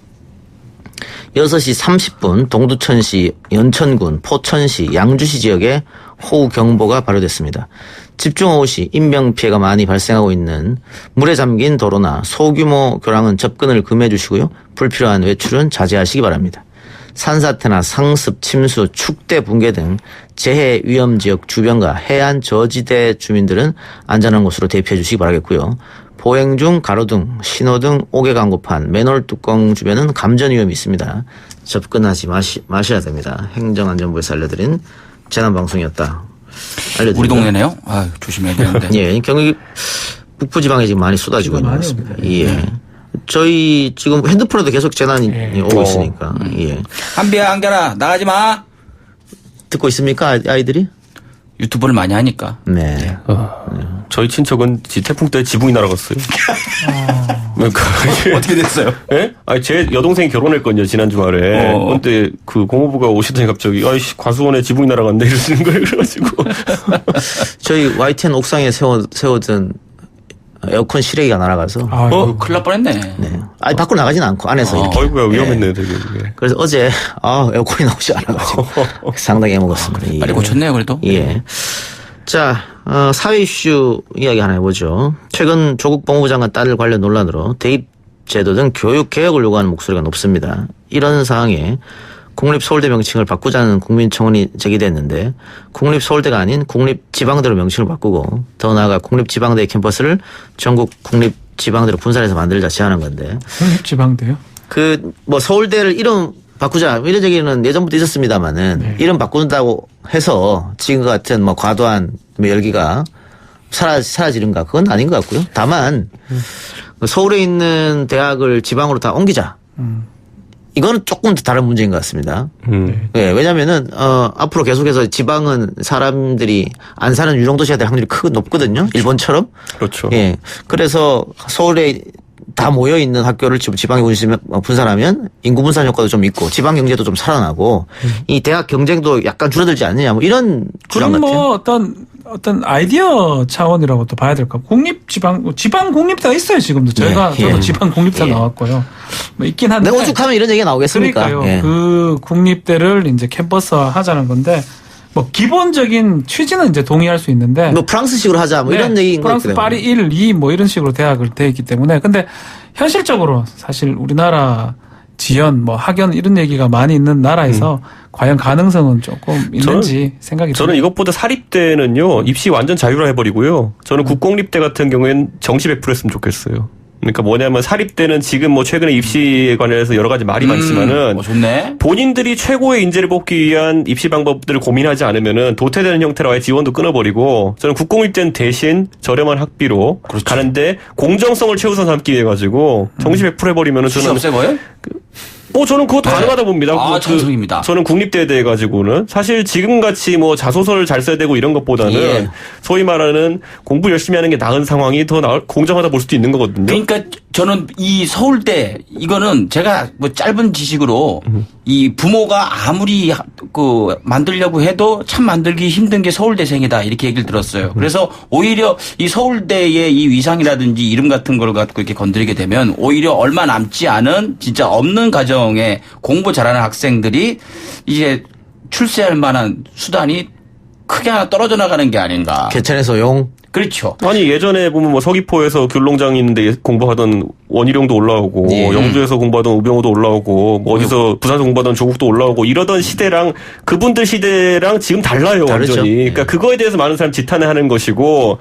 6시 30분 동두천시, 연천군, 포천시, 양주시 지역에 호우 경보가 발효됐습니다. 집중호우 시 인명피해가 많이 발생하고 있는 물에 잠긴 도로나 소규모 교량은 접근을 금해 주시고요. 불필요한 외출은 자제하시기 바랍니다. 산사태나 상습, 침수, 축대 붕괴 등 재해 위험 지역 주변과 해안 저지대 주민들은 안전한 곳으로 대피해 주시기 바라겠고요. 보행 중 가로등, 신호등, 옥외 광고판, 맨홀 뚜껑 주변은 감전 위험이 있습니다. 접근하지 마셔야 됩니다. 행정안전부에서 알려드린 재난방송이었다. 알려드립니다. 우리 동네네요? 아, 조심해야 되는데. 예, 경기 북부지방에 지금 많이 쏟아지고 있는 것 같습니다. 예. 저희 지금 핸드폰에도 계속 재난이 오고 있으니까. 예. 한비야, 한결아, 나가지 마. 듣고 있습니까, 아이들이? 유튜브를 많이 하니까. 네. 저희 친척은 태풍 때 지붕이 날아갔어요. 어떻게 됐어요? 예? 아니, 제 여동생이 결혼했거든요, 지난 주말에. 근데 그 공무부가 오시더니 갑자기, 아이씨, 과수원에 지붕이 날아갔네, 이러시는 거예요, 그래가지고. 저희 YTN 옥상에 세워둔 에어컨 실외기가 날아가서. 큰일 날 뻔했네. 네. 아니, 밖으로 나가진 않고 안에서 이렇게. 아이고야, 위험했네, 되게. 그게. 그래서 어제, 에어컨이 나오지 않아가지고. 상당히 해먹었습니다. 빨리 고쳤네요, 그래도. 예. 자, 사회 이슈 이야기 하나 해보죠. 최근 조국 법무부 장관 딸 관련 논란으로 대입 제도 등 교육 개혁을 요구하는 목소리가 높습니다. 이런 상황에 국립서울대 명칭을 바꾸자는 국민청원이 제기됐는데 국립서울대가 아닌 국립지방대로 명칭을 바꾸고 더 나아가 국립지방대 캠퍼스를 전국 국립지방대로 분산해서 만들자 제안한 건데. 국립지방대요? 서울대를 이름 바꾸자 이런 얘기는 예전부터 있었습니다만은 이름 바꾼다고 해서 지금 같은 과도한 열기가 사라지는가 그건 아닌 것 같고요. 다만 서울에 있는 대학을 지방으로 다 옮기자. 이거는 조금 더 다른 문제인 것 같습니다. 네, 왜냐면은, 앞으로 계속해서 지방은 사람들이 안 사는 유령도시가 될 확률이 높거든요. 일본처럼. 그렇죠. 예. 그래서 서울에 다 모여있는 학교를 지방에 분산하면 인구 분산 효과도 좀 있고 지방 경제도 좀 살아나고 이 대학 경쟁도 약간 줄어들지 않느냐 이런 주장 같아요. 어떤 아이디어 차원이라고 또 봐야 될까. 지방 공립대가 있어요, 지금도. 저도 지방 공립대 나왔고요. 있긴 한데. 네, 오죽하면 이런 얘기가 나오겠습니까? 그러니까요. 그 국립대를 이제 캠퍼스화 하자는 건데, 기본적인 취지는 이제 동의할 수 있는데. 프랑스식으로 하자, 이런 얘기인 것 같아요. 프랑스 파리 1, 2 이런 식으로 대학을 돼 있기 때문에. 근데 현실적으로 사실 우리나라 지연, 학연 이런 얘기가 많이 있는 나라에서 과연 가능성은 조금 있는지 생각이 들어요. 저는 이것보다 사립대는요, 입시 완전 자유화 해버리고요. 저는 국공립대 같은 경우에는 정시 100% 했으면 좋겠어요. 그러니까 뭐냐면 사립대는 지금 최근에 입시에 관해서 여러 가지 말이 많지만은 좋네. 본인들이 최고의 인재를 뽑기 위한 입시 방법들을 고민하지 않으면은 도태되는 형태로 아예 지원도 끊어버리고 저는 국공립대는 대신 저렴한 학비로 가는데 공정성을 최우선 삼기 위해 가지고 정시 100% 해버리면은 저는 없애버려요? 저는 그것도 가능하다 봅니다. 찬성입니다. 저는 국립대에 대해 가지고는 사실 지금같이 자소서를 잘 써야 되고 이런 것보다는 소위 말하는 공부 열심히 하는 게 나은 상황이 더 공정하다 볼 수도 있는 거거든요. 그러니까 저는 이 서울대 이거는 제가 뭐 짧은 지식으로 이 부모가 아무리 그 만들려고 해도 참 만들기 힘든 게 서울대생이다 이렇게 얘기를 들었어요. 그래서 오히려 이 서울대의 이 위상이라든지 이름 같은 걸 갖고 이렇게 건드리게 되면 오히려 얼마 남지 않은 진짜 없는 가정에 공부 잘하는 학생들이 이제 출세할 만한 수단이 크게 하나 떨어져 나가는 게 아닌가. 개천에서 용. 그렇죠. 아니 예전에 보면 뭐 서귀포에서 귤농장이 있는데 공부하던 원희룡도 올라오고 예. 영주에서 공부하던 우병우도 올라오고 뭐 어디서 부산에서 공부하던 조국도 올라오고 이러던 시대랑 그분들 시대랑 지금 달라요. 다르죠. 완전히. 그러니까 그거에 대해서 많은 사람 지탄하는 것이고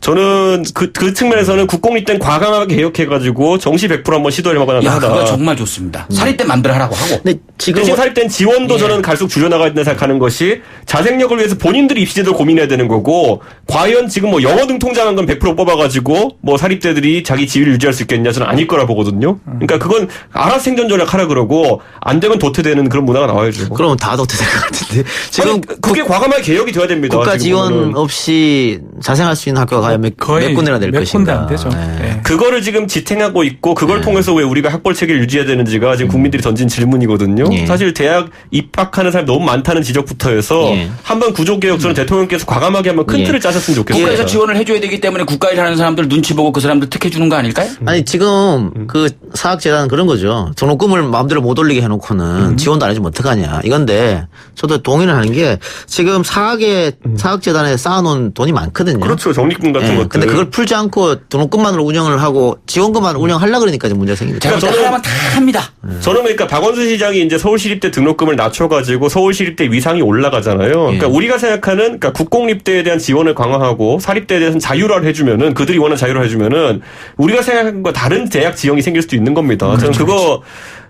저는 그 측면에서는 국공립대는 과감하게 개혁해가지고 정시 100% 한번 시도를 해봐야 야, 하다. 그거 정말 좋습니다. 사립대 만들어 하라고 하고. 근데 지금 대신 사립대는 지원도 예. 저는 갈수록 줄여나가야 된다 생각하는 것이 자생력을 위해서 본인들이 입시제도를 고민해야 되는 거고 과연 지금 뭐 영어 등통장한 건 100% 뽑아가지고 뭐 사립대들이 자기 지위를 유지할 수 있겠냐 저는 아닐 거라 보거든요. 그러니까 그건 알아서 생존 전략 하라 그러고 안 되면 도태되는 그런 문화가 나와야죠. 그러면 다 도태될 것 같은데 지금 아니, 그게 과감하게 개혁이 돼야 됩니다. 국가 지금 지원 보면은. 없이 자생할 수 있는 학교가 과연 몇 군데나 될 몇 군데 것인가. 안 되죠. 네. 그거를 지금 지탱하고 있고 그걸 통해서 왜 우리가 학벌 체계를 유지해야 되는지가 지금 국민들이 던진 질문이거든요. 예. 사실 대학 입학하는 사람이 너무 많다는 지적부터 해서 예. 한번 구조개혁 저는 대통령께서 과감하게 한번 큰 예. 틀을 짜셨으면 좋겠어요. 국가에서 지원을 해줘야 되기 때문에 국가 일 하는 사람들 눈치 보고 그 사람들 특혜 주는 거 아닐까요? 아니 지금 그 사학재단은 그런 거죠. 등록금을 마음대로 못 올리게 해놓고는 지원도 안 해주면 어떡하냐 이건데 저도 동의를 하는 게 지금 사학재단에 쌓아놓은 돈이 많거든요. 그렇죠. 적립금 같은 예, 것들. 근데 그걸 풀지 않고 등록금만으로 운영을 하고 지원금만 운영하려고 그러니까 문제가 생기죠. 제가 하라면 다 합니다. 저는 그러니까 박원순 시장이 이제 서울시립대 등록금을 낮춰가지고 서울시립대 위상이 올라가잖아요. 그러니까 우리가 생각하는 그러니까 국공립대에 대한 지원을 강화하고 사립대에 대해서는 자율화를 해주면은 그들이 원하는 자율화 해주면은 우리가 생각한 거 다른 대학 지형이 생길 수도 있는 겁니다. 저는 그거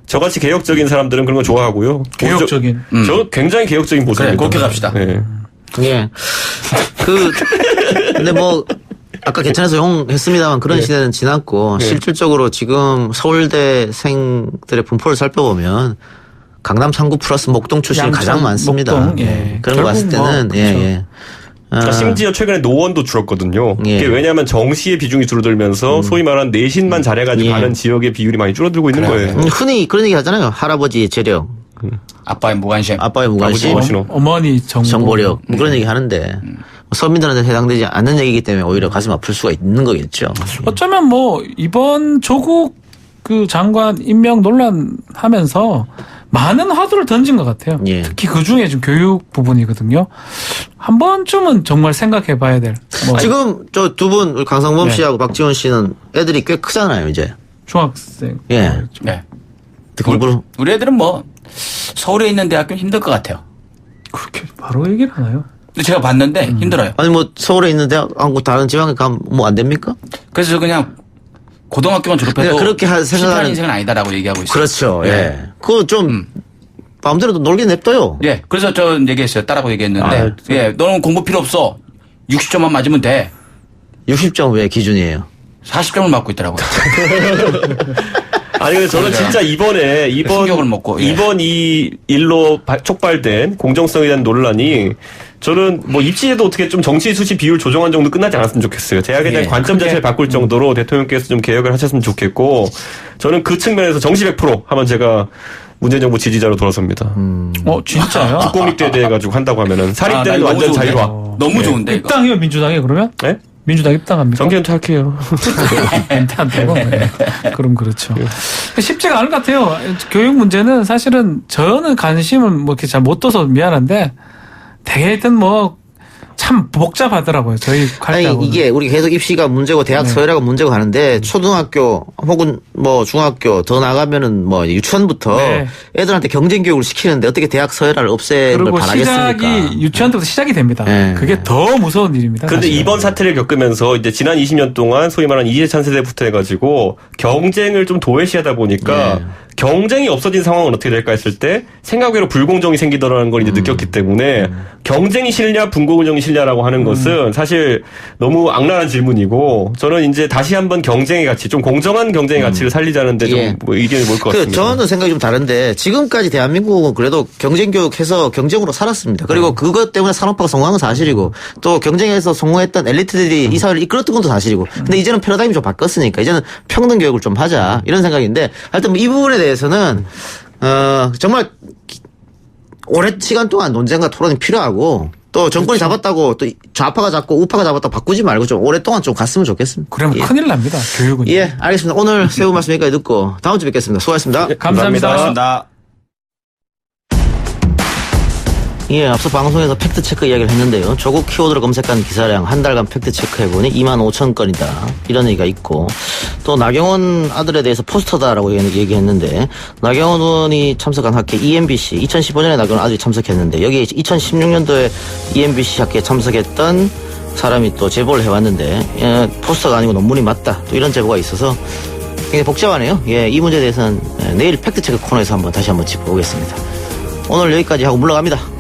저같이 개혁적인 사람들은 그런 거 좋아하고요. 개혁적인. 저 굉장히 개혁적인 모습입니다. 그래, 그렇게 갑시다. 네. 예. 근데 뭐, 아까 개천에서 용 했습니다만 그런 시대는 지났고, 실질적으로 지금 서울대생들의 분포를 살펴보면, 강남 3구 플러스 목동 출신이 양천, 가장 많습니다. 목동, 예. 그런 거 봤을 때는, 그렇죠. 예. 그러니까 심지어 최근에 노원도 줄었거든요. 예. 이게 왜냐하면 정시의 비중이 줄어들면서 소위 말하는 내신만 잘해가지고 가는 지역의 비율이 많이 줄어들고 있는 거예요. 흔히 그런 얘기 하잖아요. 할아버지의 재력. 아빠의 무관심. 아빠의 무관심. 어머니 정보력. 뭐 그런 얘기 하는데. 서민들한테 해당되지 않는 얘기이기 때문에 오히려 가슴 아플 수가 있는 거겠죠. 어쩌면 뭐 이번 조국 그 장관 임명 논란 하면서 많은 화두를 던진 것 같아요. 예. 특히 그 중에 좀 교육 부분이거든요. 한 번쯤은 정말 생각해 봐야 될. 뭐 지금 저 두 분, 우리 강상범 네. 씨하고 박지원 씨는 애들이 꽤 크잖아요, 이제. 중학생. 예. 네. 공부를. 우리 애들은 뭐 서울에 있는 대학교는 힘들 것 같아요. 그렇게 바로 얘기를 하나요? 근데 제가 봤는데 힘들어요. 아니 뭐 서울에 있는 대학하고 다른 지방에 가면 뭐 안 됩니까? 그래서 저 그냥 고등학교만 졸업해도 그렇게 실패하는 인생은 아니다라고 얘기하고 있어요. 그렇죠. 예. 그거 좀 마음대로 놀게 냅둬요. 예. 그래서 저 얘기했어요. 딸하고 얘기했는데 예, 너는 공부 필요 없어. 60점만 맞으면 돼. 60점 왜 기준이에요? 40점을 맞고 있더라고요. 아니 근데 저는 진짜 충격을 먹고, 예. 이번 이 일로 촉발된 공정성에 대한 논란이 저는 뭐 입시에도 어떻게 좀 정시 수시 비율 조정한 정도 끝나지 않았으면 좋겠어요. 대학에 대한 예. 관점 자체를 바꿀 정도로 대통령께서 좀 개혁을 하셨으면 좋겠고 저는 그 측면에서 정시 100% 하면 제가 문재인 정부 지지자로 돌아섭니다. 진짜요? 국공립대에 대해 가지고 한다고 하면은 사립대는 완전 자율화. 너무 좋은데 이거. 입당해요 민주당에 그러면? 네? 민주당 입당합니까? 정기현 탈게요. 안되고 그럼 그렇죠. 쉽지가 않을 것 같아요. 교육 문제는 사실은 저는 관심을 뭐 이렇게 잘 못 둬서 미안한데 되게 하여튼 뭐 참 복잡하더라고요. 저희 아니 갈때하고는. 이게 우리 계속 입시가 문제고 대학 서열화가 문제고 하는데 초등학교 혹은 뭐 중학교 더 나가면은 뭐 유치원부터 애들한테 경쟁 교육을 시키는데 어떻게 대학 서열화를 없애는 걸 그리고 바라겠습니까? 시작이 유치원 때부터 시작이 됩니다. 네. 그게 더 무서운 일입니다. 근데 사실은. 이번 사태를 겪으면서 이제 지난 20년 동안 소위 말하는 이해찬 세대부터 해가지고 경쟁을 좀 도외시하다 보니까 경쟁이 없어진 상황은 어떻게 될까 했을 때 생각 외로 불공정이 생기더라는 걸 이제 느꼈기 때문에 경쟁이 싫냐 분공정이 싫냐라고 하는 것은 사실 너무 악랄한 질문이고 저는 이제 다시 한번 경쟁의 가치 좀 공정한 경쟁의 가치를 살리자는데 좀 뭐 의견이 모일 것 같습니다. 저는 생각이 좀 다른데 지금까지 대한민국은 그래도 경쟁 교육해서 경쟁으로 살았습니다. 그리고 그것 때문에 산업화가 성공한 건 사실이고 또 경쟁에서 성공했던 엘리트들이 이 사회를 이끌었던 것도 사실이고 근데 이제는 패러다임이 좀 바뀌었으니까 이제는 평등 교육을 좀 하자 이런 생각인데 하여튼 이 부분에 대해서는 정말 오랜 시간 동안 논쟁과 토론이 필요하고 또 정권이 잡았다고 또 좌파가 잡고 우파가 잡았다고 바꾸지 말고 좀 오랫동안 좀 갔으면 좋겠습니다. 그러면 큰일 납니다. 교육은. 예, 알겠습니다. 오늘 세운 말씀 여기까지 듣고 다음 주에 뵙겠습니다. 수고하셨습니다. 감사합니다. 고맙습니다. 예, 앞서 방송에서 팩트체크 이야기를 했는데요. 조국 키워드로 검색한 기사량 한 달간 팩트체크해보니 25,000건이다. 이런 얘기가 있고 또 나경원 아들에 대해서 포스터다라고 얘기했는데 나경원 의원이 참석한 학회 EMBC 2015년에 나경원 아들이 참석했는데 여기 2016년도에 EMBC 학회에 참석했던 사람이 또 제보를 해왔는데 포스터가 아니고 논문이 맞다. 또 이런 제보가 있어서 굉장히 복잡하네요. 예, 이 문제에 대해서는 내일 팩트체크 코너에서 다시 한번 짚어보겠습니다. 오늘 여기까지 하고 물러갑니다.